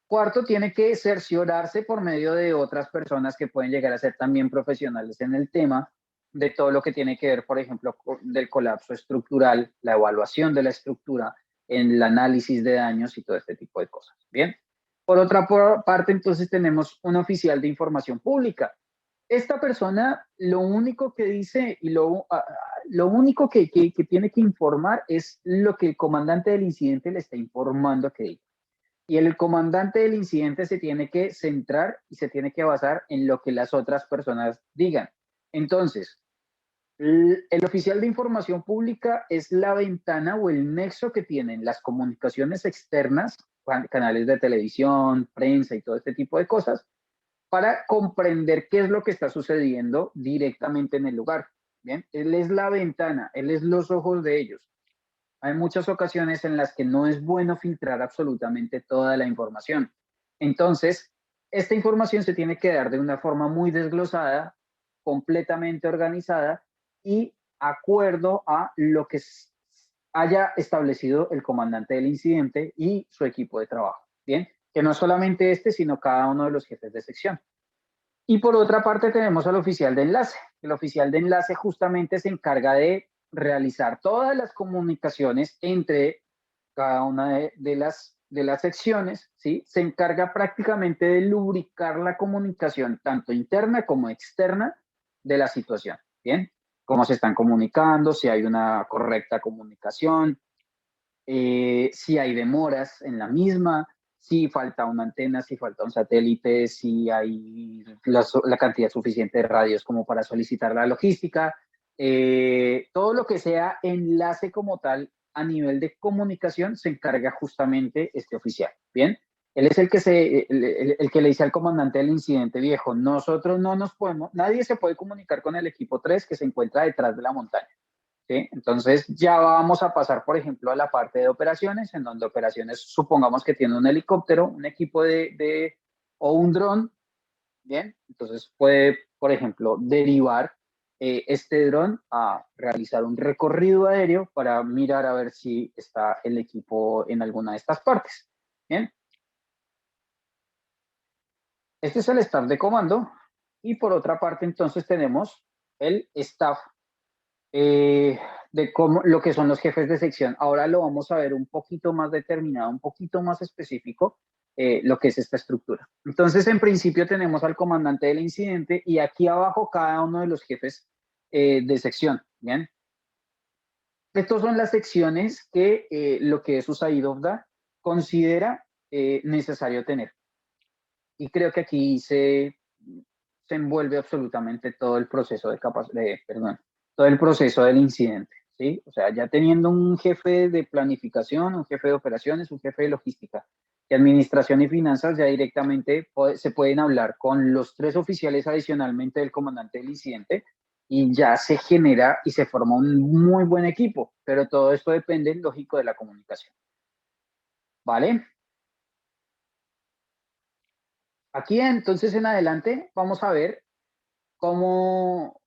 Cuarto, tiene que cerciorarse por medio de otras personas que pueden llegar a ser también profesionales en el tema de todo lo que tiene que ver, por ejemplo, del colapso estructural, la evaluación de la estructura, en el análisis de daños y todo este tipo de cosas. Bien. Por otra parte, entonces tenemos un oficial de información pública. Esta persona lo único que dice y lo único que tiene que informar es lo que el comandante del incidente le está informando que diga. Y el comandante del incidente se tiene que centrar y se tiene que basar en lo que las otras personas digan. Entonces, el oficial de información pública es la ventana o el nexo que tienen las comunicaciones externas, canales de televisión, prensa y todo este tipo de cosas, para comprender qué es lo que está sucediendo directamente en el lugar. ¿Bien? Él es la ventana, él es los ojos de ellos. Hay muchas ocasiones en las que no es bueno filtrar absolutamente toda la información. Entonces, esta información se tiene que dar de una forma muy desglosada, completamente organizada y acuerdo a lo que haya establecido el comandante del incidente y su equipo de trabajo. Bien, que no solamente este, sino cada uno de los jefes de sección. Y por otra parte tenemos al oficial de enlace. El oficial de enlace justamente se encarga de realizar todas las comunicaciones entre cada una de las secciones, ¿sí? Se encarga prácticamente de lubricar la comunicación, tanto interna como externa, de la situación, ¿bien? Cómo se están comunicando, si hay una correcta comunicación, si hay demoras en la misma, si falta una antena, si falta un satélite, si hay la cantidad suficiente de radios como para solicitar la logística, todo lo que sea enlace como tal a nivel de comunicación se encarga justamente este oficial. Bien, Él es el que le dice al comandante del incidente: viejo, nosotros no nos podemos, nadie se puede comunicar con el equipo 3 que se encuentra detrás de la montaña. ¿Sí? Entonces ya vamos a pasar, por ejemplo, a la parte de operaciones, en donde operaciones, supongamos que tiene un helicóptero, un equipo o un dron, ¿bien? Entonces puede, por ejemplo, derivar este dron a realizar un recorrido aéreo para mirar a ver si está el equipo en alguna de estas partes, ¿bien? Este es el staff de comando, y por otra parte entonces tenemos el staff de cómo, lo que son los jefes de sección. Ahora lo vamos a ver un poquito más determinado, un poquito más específico, lo que es esta estructura. Entonces, en principio tenemos al comandante del incidente y aquí abajo cada uno de los jefes de sección, ¿bien? Estas son las secciones que lo que es USAID OFDA considera necesario tener. Y creo que aquí se envuelve absolutamente todo el proceso perdón, todo el proceso del incidente, ¿sí? O sea, ya teniendo un jefe de planificación, un jefe de operaciones, un jefe de logística y administración y finanzas, ya directamente se pueden hablar con los 3 oficiales adicionalmente del comandante del incidente, y ya se genera y se forma un muy buen equipo, pero todo esto depende, lógico, de la comunicación, ¿vale? Aquí entonces en adelante vamos a ver cómo,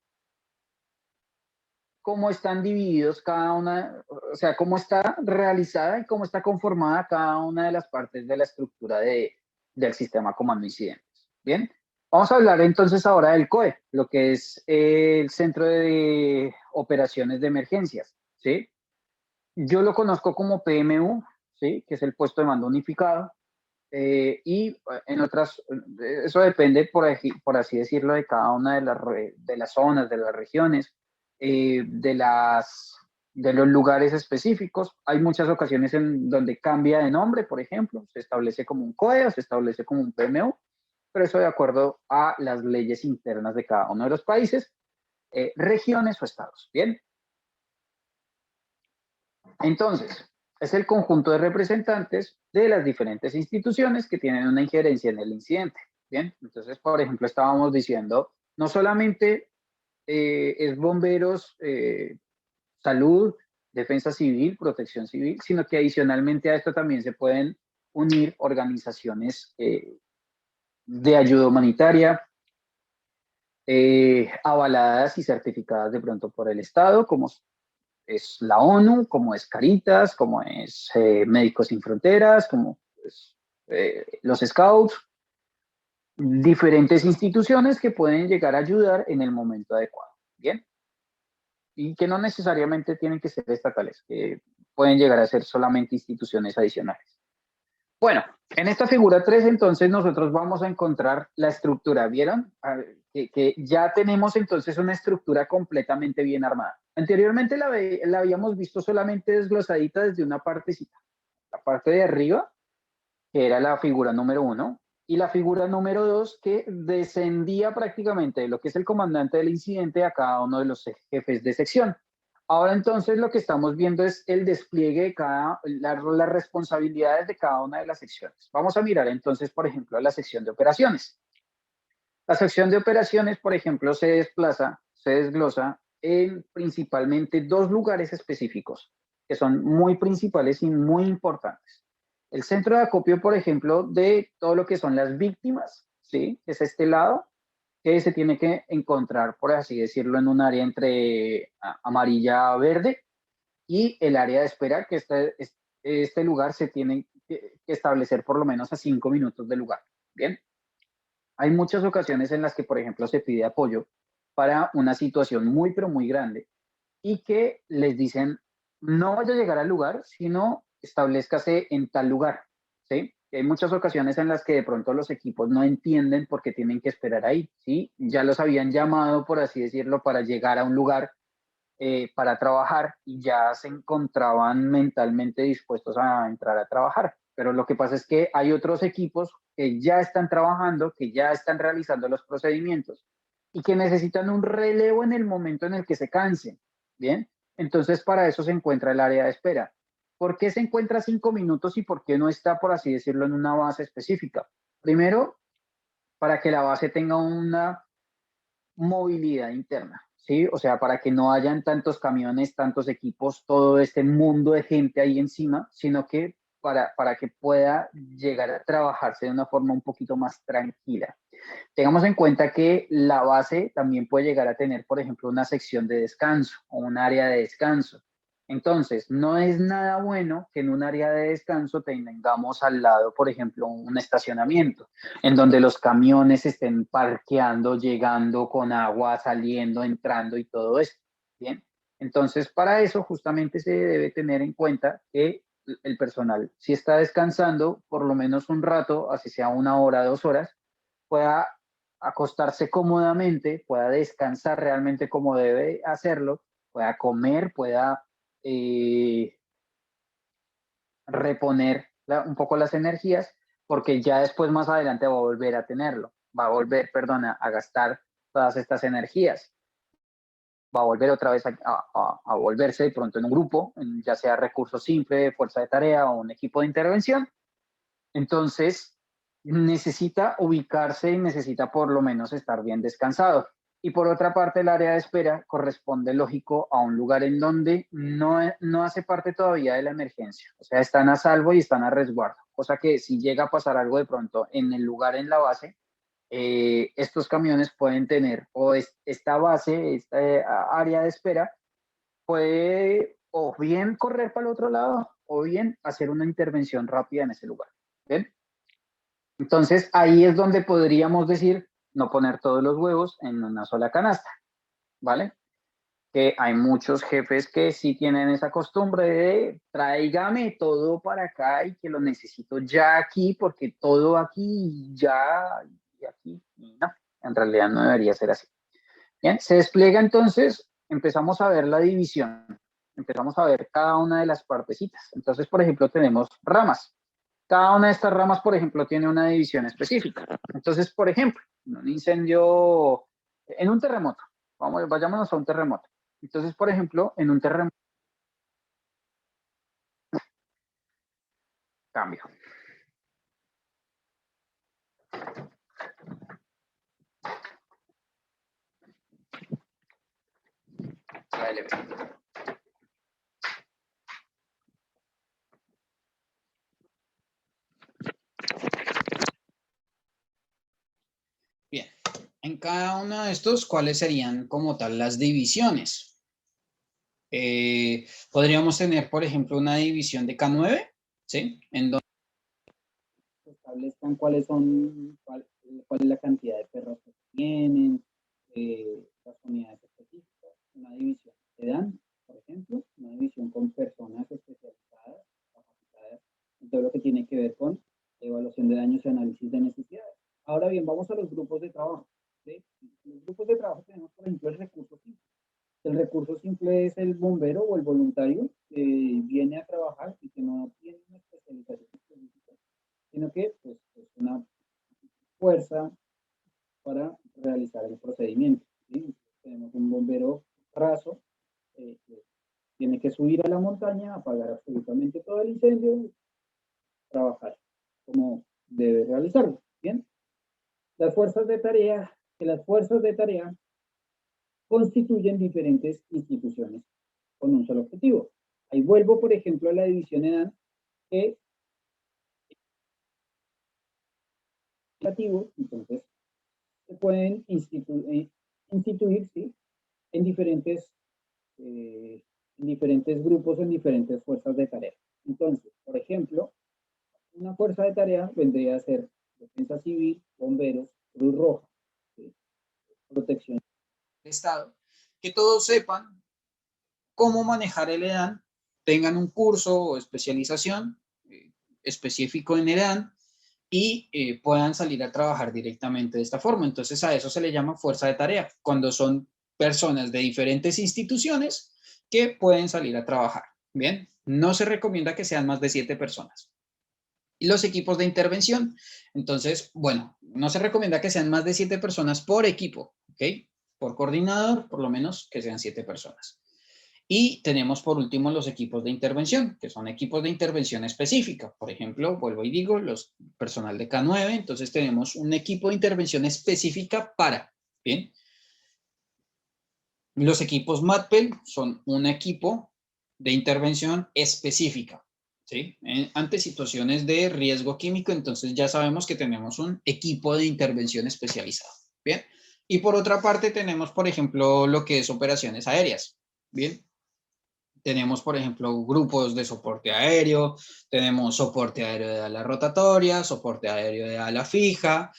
cómo están divididos cada una, o sea, cómo está realizada y cómo está conformada cada una de las partes de la estructura del sistema comando incidentes. Bien, vamos a hablar entonces ahora del COE, lo que es el Centro de Operaciones de Emergencias, ¿sí? Yo lo conozco como PMU, ¿sí? Que es el puesto de mando unificado. Y en otras, eso depende, por así decirlo, de cada una de las zonas, de las regiones, de los lugares específicos. Hay muchas ocasiones en donde cambia de nombre, por ejemplo, se establece como un COE o se establece como un PMU, pero eso de acuerdo a las leyes internas de cada uno de los países, regiones o estados. Bien, entonces, es el conjunto de representantes de las diferentes instituciones que tienen una injerencia en el incidente. Bien, entonces, por ejemplo, estábamos diciendo, no solamente es bomberos, salud, defensa civil, protección civil, sino que adicionalmente a esto también se pueden unir organizaciones de ayuda humanitaria, avaladas y certificadas de pronto por el Estado, como es la ONU, como es Caritas, como es Médicos Sin Fronteras, como es, los Scouts, diferentes instituciones que pueden llegar a ayudar en el momento adecuado. Bien, y que no necesariamente tienen que ser estatales, que pueden llegar a ser solamente instituciones adicionales. Bueno, en esta figura 3 entonces nosotros vamos a encontrar la estructura, ¿vieron? Que ya tenemos entonces una estructura completamente bien armada. Anteriormente la habíamos visto solamente desglosadita desde una partecita, la parte de arriba, que era la figura número 1, y la figura número 2, que descendía prácticamente de lo que es el comandante del incidente a cada uno de los jefes de sección. Ahora entonces lo que estamos viendo es el despliegue de las responsabilidades de cada una de las secciones. Vamos a mirar entonces, por ejemplo, a la sección de operaciones. La sección de operaciones, por ejemplo, se desglosa en principalmente 2 lugares específicos que son muy principales y muy importantes. El centro de acopio, por ejemplo, de todo lo que son las víctimas, ¿sí? Es este lado, que se tiene que encontrar, por así decirlo, en un área entre amarilla a verde, y el área de espera, que este lugar se tiene que establecer por lo menos a 5 minutos del lugar. Bien, hay muchas ocasiones en las que, por ejemplo, se pide apoyo para una situación muy, pero muy grande, y que les dicen, no vaya a llegar al lugar, sino establezcase en tal lugar, ¿sí? Hay muchas ocasiones en las que de pronto los equipos no entienden por qué tienen que esperar ahí, ¿sí? Ya los habían llamado, por así decirlo, para llegar a un lugar, para trabajar, y ya se encontraban mentalmente dispuestos a entrar a trabajar. Pero lo que pasa es que hay otros equipos que ya están trabajando, que ya están realizando los procedimientos y que necesitan un relevo en el momento en el que se cansen. Bien, entonces para eso se encuentra el área de espera. ¿Por qué se encuentra 5 minutos y por qué no está, por así decirlo, en una base específica? Primero, para que la base tenga una movilidad interna, ¿sí? O sea, para que no hayan tantos camiones, tantos equipos, todo este mundo de gente ahí encima, sino que para que pueda llegar a trabajarse de una forma un poquito más tranquila. Tengamos en cuenta que la base también puede llegar a tener, por ejemplo, una sección de descanso o un área de descanso. Entonces, no es nada bueno que en un área de descanso tengamos al lado, por ejemplo, un estacionamiento, en donde los camiones estén parqueando, llegando con agua, saliendo, entrando y todo eso. Bien. Entonces, para eso justamente se debe tener en cuenta que el personal, si está descansando por lo menos un rato, así sea 1 hora, 2 horas, pueda acostarse cómodamente, pueda descansar realmente como debe hacerlo, pueda comer, pueda eh, reponer un poco las energías, porque ya después más adelante va a volver a tenerlo, va a volver, perdona, a gastar todas estas energías, va a volver otra vez a volverse de pronto en un grupo, ya sea recurso simple, fuerza de tarea o un equipo de intervención. Entonces, necesita ubicarse y necesita por lo menos estar bien descansado. Y por otra parte, el área de espera corresponde, lógico, a un lugar en donde no hace parte todavía de la emergencia. O sea, están a salvo y están a resguardo. Cosa que si llega a pasar algo de pronto en el lugar, en la base, estos camiones pueden tener, o esta base, esta área de espera, puede o bien correr para el otro lado o bien hacer una intervención rápida en ese lugar. ¿Ven? Entonces, ahí es donde podríamos decir no poner todos los huevos en una sola canasta, ¿vale? Que hay muchos jefes que sí tienen esa costumbre de tráigame todo para acá y que lo necesito ya aquí porque todo aquí ya y aquí. Y no, en realidad no debería ser así. Bien, se despliega entonces, empezamos a ver la división, empezamos a ver cada una de las partecitas. Entonces, por ejemplo, tenemos ramas. Cada una de estas ramas, por ejemplo, tiene una división específica. Entonces, por ejemplo, en un incendio, en un terremoto, vayámonos a un terremoto. Entonces, por ejemplo, en un terremoto, cambio. Bien, en cada uno de estos, ¿cuáles serían como tal las divisiones? Podríamos tener, por ejemplo, una división de K9, ¿sí? En donde establezcan cuál es la cantidad de perros que tienen, las unidades específicas, una división de dan, por ejemplo, una división con personas especializadas, capacitadas, en todo lo que tiene que ver con evaluación de daños y análisis de necesidades. Ahora bien, vamos a los grupos de trabajo. ¿Sí? En los grupos de trabajo tenemos, por ejemplo, el recurso simple. El recurso simple es el bombero o el voluntario que viene a trabajar y que no tiene una especialización específica, sino que pues, es una fuerza para realizar el procedimiento. ¿Sí? Tenemos un bombero raso que tiene que subir a la montaña, apagar absolutamente todo el incendio y trabajar como debe realizarlo. ¿Bien? Las fuerzas de tarea, constituyen diferentes instituciones con un solo objetivo. Ahí vuelvo, por ejemplo, a la división EDAN, que es entonces se pueden instituir ¿sí? en diferentes grupos, en diferentes fuerzas de tarea. Entonces, por ejemplo, una fuerza de tarea vendría a ser defensa civil, bomberos, Cruz Roja, ¿sí? Protección del Estado, que todos sepan cómo manejar el EDAN, tengan un curso o especialización específico en EDAN y puedan salir a trabajar directamente de esta forma. Entonces a eso se le llama fuerza de tarea, cuando son personas de diferentes instituciones que pueden salir a trabajar. Bien, no se recomienda que sean más de 7 personas. Y los equipos de intervención, entonces, bueno, no se recomienda que sean más de 7 personas por equipo, ¿ok? Por coordinador, por lo menos que sean 7 personas. Y tenemos por último los equipos de intervención, que son equipos de intervención específica. Por ejemplo, vuelvo y digo, los personal de K9, entonces tenemos un equipo de intervención específica para, ¿bien? Los equipos MATPEL son un equipo de intervención específica, ¿sí? Ante situaciones de riesgo químico, entonces ya sabemos que tenemos un equipo de intervención especializado, ¿bien? Y por otra parte tenemos, por ejemplo, lo que es operaciones aéreas, ¿bien? Tenemos, por ejemplo, grupos de soporte aéreo, tenemos soporte aéreo de ala rotatoria, soporte aéreo de ala fija,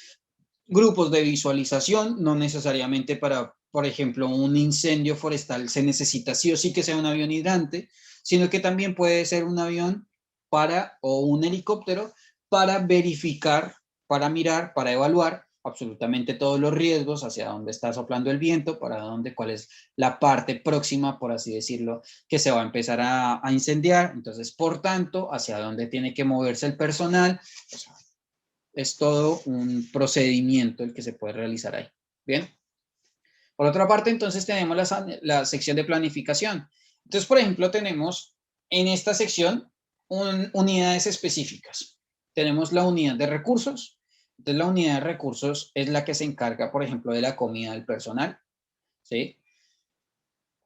grupos de visualización, no necesariamente para, por ejemplo, un incendio forestal se necesita sí o sí que sea un avión hidrante, sino que también puede ser un avión para, o un helicóptero para verificar, para mirar, para evaluar absolutamente todos los riesgos, hacia dónde está soplando el viento, para dónde, cuál es la parte próxima, por así decirlo, que se va a empezar a incendiar. Entonces, por tanto, hacia dónde tiene que moverse el personal. O sea, es todo un procedimiento el que se puede realizar ahí. Bien. Por otra parte, entonces tenemos la sección de planificación. Entonces, por ejemplo, tenemos en esta sección unidades específicas. Tenemos la unidad de recursos. Entonces, la unidad de recursos es la que se encarga, por ejemplo, de la comida del personal. ¿Sí?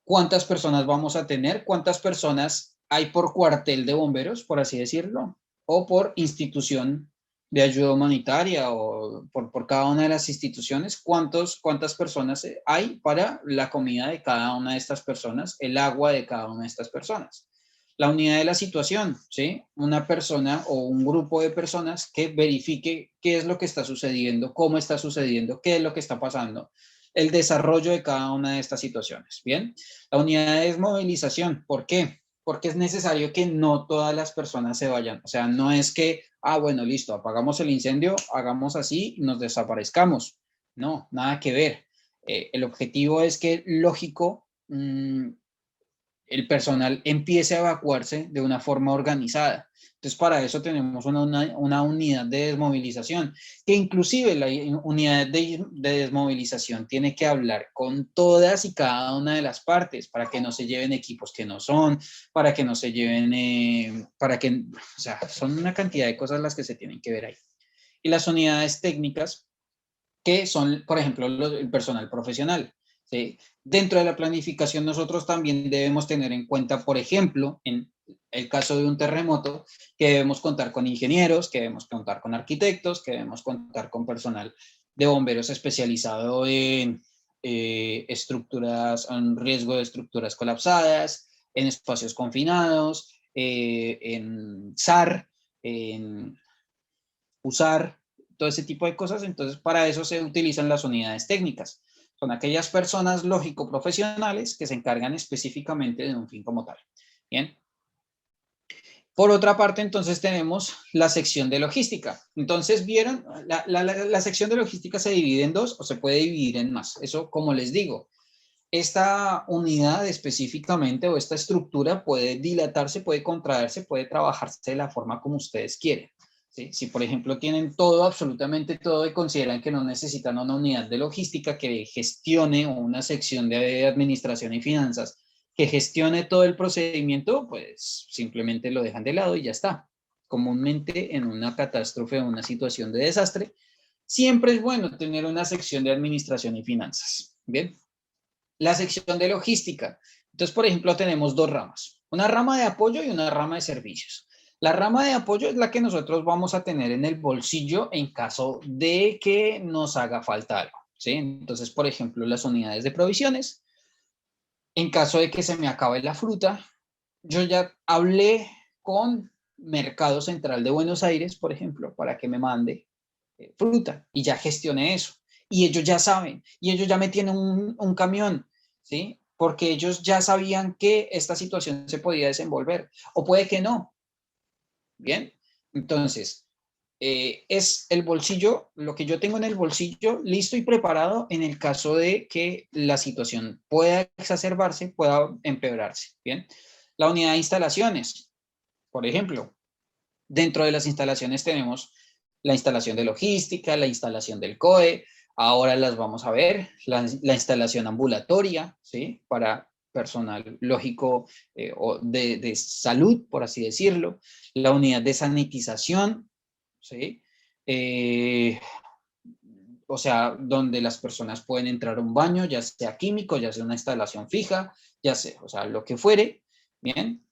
¿Cuántas personas vamos a tener? ¿Cuántas personas hay por cuartel de bomberos, por así decirlo? O por institución de ayuda humanitaria o por cada una de las instituciones. ¿Cuántas personas hay para la comida de cada una de estas personas, el agua de cada una de estas personas? La unidad de la situación, ¿sí? Una persona o un grupo de personas que verifique qué es lo que está sucediendo, cómo está sucediendo, qué es lo que está pasando, el desarrollo de cada una de estas situaciones. Bien, la unidad de desmovilización, ¿por qué? Porque es necesario que no todas las personas se vayan. O sea, no es que, bueno, listo, apagamos el incendio, hagamos así y nos desaparezcamos. No, nada que ver. El objetivo es que, lógico, el personal empiece a evacuarse de una forma organizada. Entonces, para eso tenemos una unidad de desmovilización, que inclusive la unidad de desmovilización tiene que hablar con todas y cada una de las partes para que no se lleven equipos que no son, para que no se lleven, o sea, son una cantidad de cosas las que se tienen que ver ahí. Y las unidades técnicas, que son, por ejemplo, el personal profesional. ¿Sí? Dentro de la planificación nosotros también debemos tener en cuenta, por ejemplo, en el caso de un terremoto, que debemos contar con ingenieros, que debemos contar con arquitectos, que debemos contar con personal de bomberos especializado en estructuras, en riesgo de estructuras colapsadas, en espacios confinados, en SAR, en USAR, todo ese tipo de cosas. Entonces, para eso se utilizan las unidades técnicas. Son aquellas personas lógico-profesionales que se encargan específicamente de un fin como tal. Bien. Por otra parte, entonces tenemos la sección de logística. Entonces, vieron, la sección de logística se divide en dos o se puede dividir en más. Eso, como les digo, esta unidad específicamente o esta estructura puede dilatarse, puede contraerse, puede trabajarse de la forma como ustedes quieren. ¿Sí? Si, por ejemplo, tienen todo, absolutamente todo, y consideran que no necesitan una unidad de logística que gestione o una sección de administración y finanzas que gestione todo el procedimiento, pues simplemente lo dejan de lado y ya está. Comúnmente en una catástrofe o una situación de desastre, siempre es bueno tener una sección de administración y finanzas. Bien. La sección de logística. Entonces, por ejemplo, tenemos dos ramas, una rama de apoyo y una rama de servicios. La rama de apoyo es la que nosotros vamos a tener en el bolsillo en caso de que nos haga falta algo, ¿sí? Entonces, por ejemplo, las unidades de provisiones. En caso de que se me acabe la fruta, yo ya hablé con Mercado Central de Buenos Aires, por ejemplo, para que me mande fruta y ya gestioné eso. Y ellos ya saben, y ellos ya me tienen un camión, ¿sí? Porque ellos ya sabían que esta situación se podía desenvolver, o puede que no. Bien, entonces, es el bolsillo, lo que yo tengo en el bolsillo listo y preparado en el caso de que la situación pueda exacerbarse, pueda empeorarse. Bien, la unidad de instalaciones, por ejemplo, dentro de las instalaciones tenemos la instalación de logística, la instalación del COE, ahora las vamos a ver, la instalación ambulatoria, ¿sí? Para personal lógico o de salud, por así decirlo, la unidad de sanitización, ¿sí? O sea, donde las personas pueden entrar a un baño, ya sea químico, ya sea una instalación fija, ya sea, o sea, lo que fuere, ¿bien?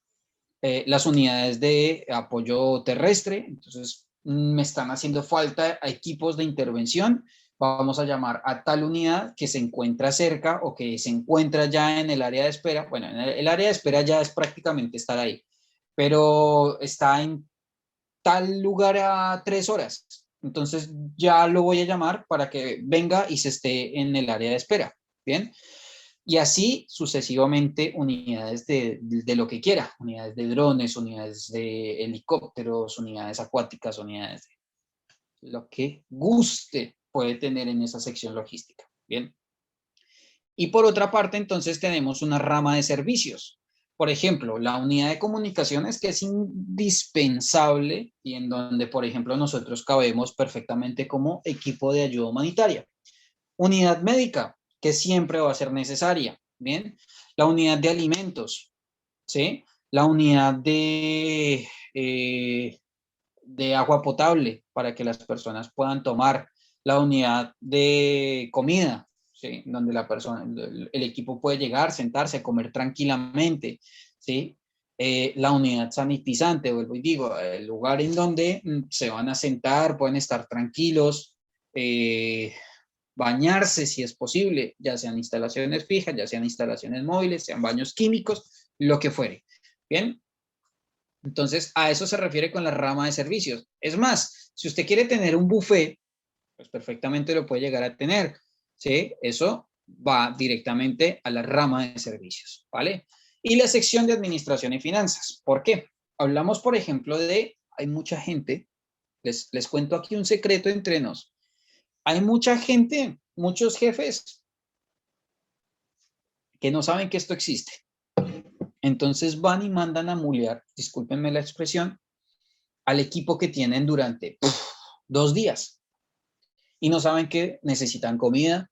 Las unidades de apoyo terrestre, entonces me están haciendo falta equipos de intervención, vamos a llamar a tal unidad que se encuentra cerca o que se encuentra ya en el área de espera. Bueno, en el área de espera ya es prácticamente estar ahí, pero está en tal lugar a 3 horas. Entonces ya lo voy a llamar para que venga y se esté en el área de espera. Bien. Y así sucesivamente unidades de lo que quiera, unidades de drones, unidades de helicópteros, unidades acuáticas, unidades de lo que guste puede tener en esa sección logística. Bien. Y por otra parte, entonces tenemos una rama de servicios. Por ejemplo, la unidad de comunicaciones, que es indispensable y en donde, por ejemplo, nosotros cabemos perfectamente como equipo de ayuda humanitaria. Unidad médica, que siempre va a ser necesaria, ¿bien? La unidad de alimentos, ¿sí? La unidad de agua potable para que las personas puedan tomar. La unidad de comida, ¿sí? Donde la persona, el equipo puede llegar, sentarse, comer tranquilamente, ¿sí? La unidad sanitizante, vuelvo y digo, el lugar en donde se van a sentar, pueden estar tranquilos, bañarse si es posible, ya sean instalaciones fijas, ya sean instalaciones móviles, sean baños químicos, lo que fuere. Bien, entonces a eso se refiere con la rama de servicios. Es más, si usted quiere tener un buffet, pues perfectamente lo puede llegar a tener, ¿sí? Eso va directamente a la rama de servicios, ¿vale? Y la sección de administración y finanzas. ¿Por qué? Hablamos, por ejemplo, hay mucha gente, les cuento aquí un secreto entre nos. Hay mucha gente, muchos jefes que no saben que esto existe. Entonces van y mandan a mulear, discúlpenme la expresión, al equipo que tienen durante 2 días y no saben que necesitan comida,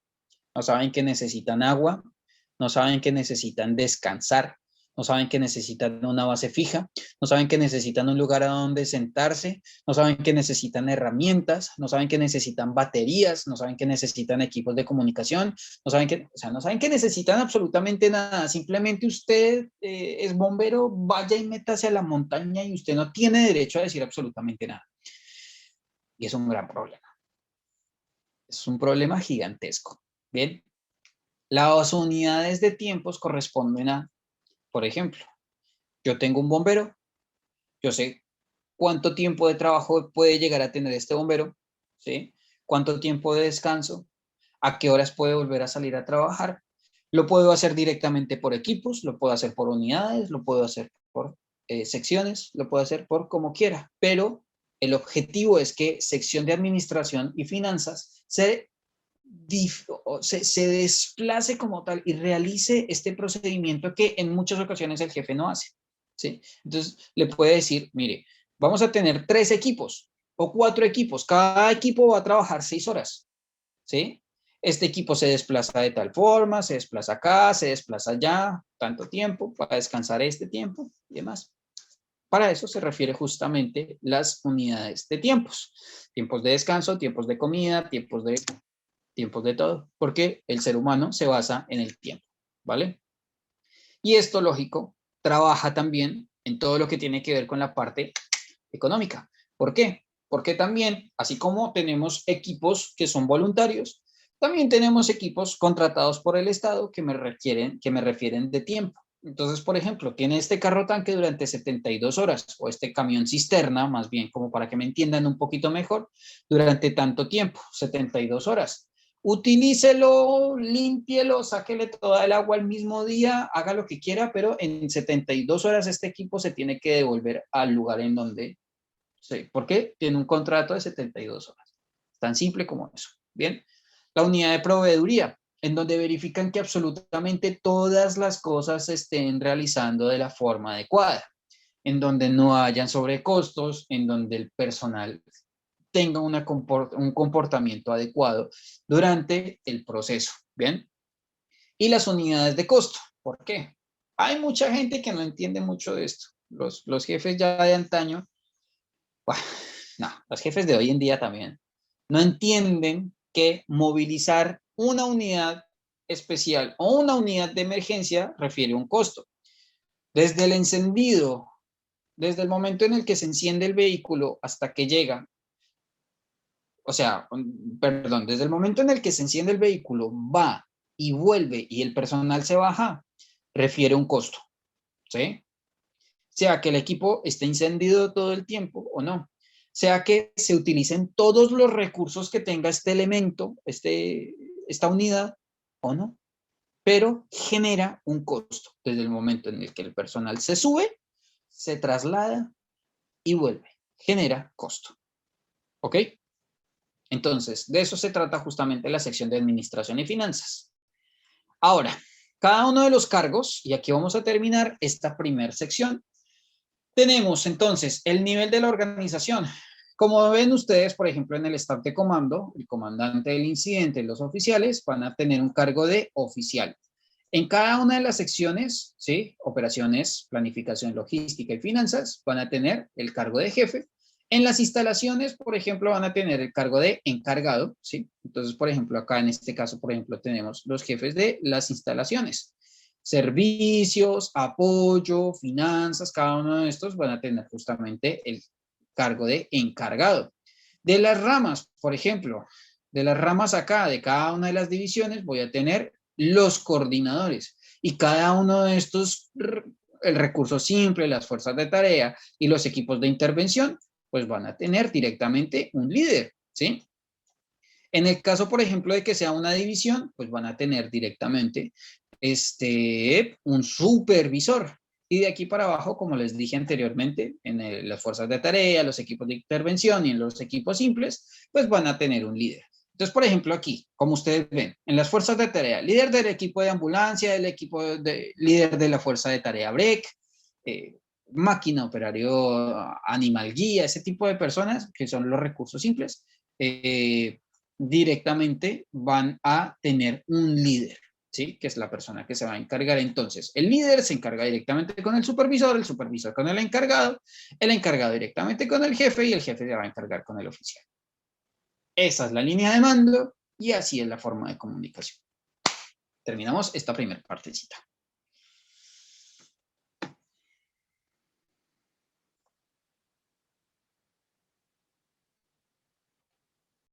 no saben que necesitan agua, no saben que necesitan descansar, no saben que necesitan una base fija, no saben que necesitan un lugar a donde sentarse, no saben que necesitan herramientas, no saben que necesitan baterías, no saben que necesitan equipos de comunicación, no saben que, o sea, no saben que necesitan absolutamente nada. Simplemente usted es bombero, vaya y métase a la montaña y usted no tiene derecho a decir absolutamente nada. Y es un gran problema. Es un problema gigantesco. Bien, las unidades de tiempos corresponden a, por ejemplo, yo tengo un bombero, yo sé cuánto tiempo de trabajo puede llegar a tener este bombero, ¿sí? Cuánto tiempo de descanso, a qué horas puede volver a salir a trabajar. Lo puedo hacer directamente por equipos, lo puedo hacer por unidades, lo puedo hacer por secciones, lo puedo hacer por como quiera, pero el objetivo es que sección de administración y finanzas se desplace como tal y realice este procedimiento que en muchas ocasiones el jefe no hace, ¿sí? Entonces le puede decir, mire, vamos a tener 3 equipos o 4 equipos, cada equipo va a trabajar 6 horas, ¿sí? Este equipo se desplaza de tal forma, se desplaza acá, se desplaza allá, tanto tiempo, para descansar este tiempo y demás. Para eso se refiere justamente las unidades de tiempos. Tiempos de descanso, tiempos de comida, tiempos de todo, porque el ser humano se basa en el tiempo, ¿vale? Y esto, lógico, trabaja también en todo lo que tiene que ver con la parte económica. ¿Por qué? Porque también, así como tenemos equipos que son voluntarios, también tenemos equipos contratados por el Estado que me refieren de tiempo. Entonces, por ejemplo, tiene este carro tanque durante 72 horas o este camión cisterna, más bien como para que me entiendan un poquito mejor, durante tanto tiempo, 72 horas. Utilícelo, límpielo, sáquele toda el agua al mismo día, haga lo que quiera, pero en 72 horas este equipo se tiene que devolver al lugar en donde, sí, porque tiene un contrato de 72 horas. Tan simple como eso. Bien, la unidad de proveeduría, en donde verifican que absolutamente todas las cosas se estén realizando de la forma adecuada, en donde no hayan sobrecostos, en donde el personal tenga un comportamiento adecuado durante el proceso. Bien. Y las unidades de costo. ¿Por qué? Hay mucha gente que no entiende mucho de esto. Los jefes ya de antaño, bah, no, los jefes de hoy en día también, no entienden que movilizar una unidad especial o una unidad de emergencia refiere a un costo. Desde el encendido, desde el momento en el que se enciende el vehículo hasta que llega, o sea, perdón, desde el momento en el que se enciende el vehículo, va y vuelve y el personal se baja, refiere a un costo, ¿sí? Sea que el equipo esté encendido todo el tiempo o no, sea que se utilicen todos los recursos que tenga este elemento, esta unidad o no, pero genera un costo desde el momento en el que el personal se sube, se traslada y vuelve. Genera costo. ¿Ok? Entonces, de eso se trata justamente la sección de administración y finanzas. Ahora, cada uno de los cargos, y aquí vamos a terminar esta primera sección, tenemos entonces el nivel de la organización. Como ven ustedes, por ejemplo, en el staff de comando, el comandante del incidente, los oficiales van a tener un cargo de oficial. En cada una de las secciones, ¿sí? Operaciones, planificación, logística y finanzas, van a tener el cargo de jefe. En las instalaciones, por ejemplo, van a tener el cargo de encargado, ¿sí? Entonces, por ejemplo, acá en este caso, por ejemplo, tenemos los jefes de las instalaciones. Servicios, apoyo, finanzas, cada uno de estos van a tener justamente el cargo de encargado. De las ramas, por ejemplo, de las ramas acá, de cada una de las divisiones, voy a tener los coordinadores y cada uno de estos, el recurso simple, las fuerzas de tarea y los equipos de intervención, pues van a tener directamente un líder, ¿sí? En el caso, por ejemplo, de que sea una división, pues van a tener directamente un supervisor. Y de aquí para abajo, como les dije anteriormente, en las fuerzas de tarea, los equipos de intervención y en los equipos simples, pues van a tener un líder. Entonces, por ejemplo, aquí, como ustedes ven, en las fuerzas de tarea, líder del equipo de ambulancia, líder de la fuerza de tarea BREC, máquina, operario, animal guía, ese tipo de personas que son los recursos simples, directamente van a tener un líder, ¿sí? Que es la persona que se va a encargar. Entonces, el líder se encarga directamente con el supervisor con el encargado directamente con el jefe y el jefe se va a encargar con el oficial. Esa es la línea de mando y así es la forma de comunicación. Terminamos esta primera partecita.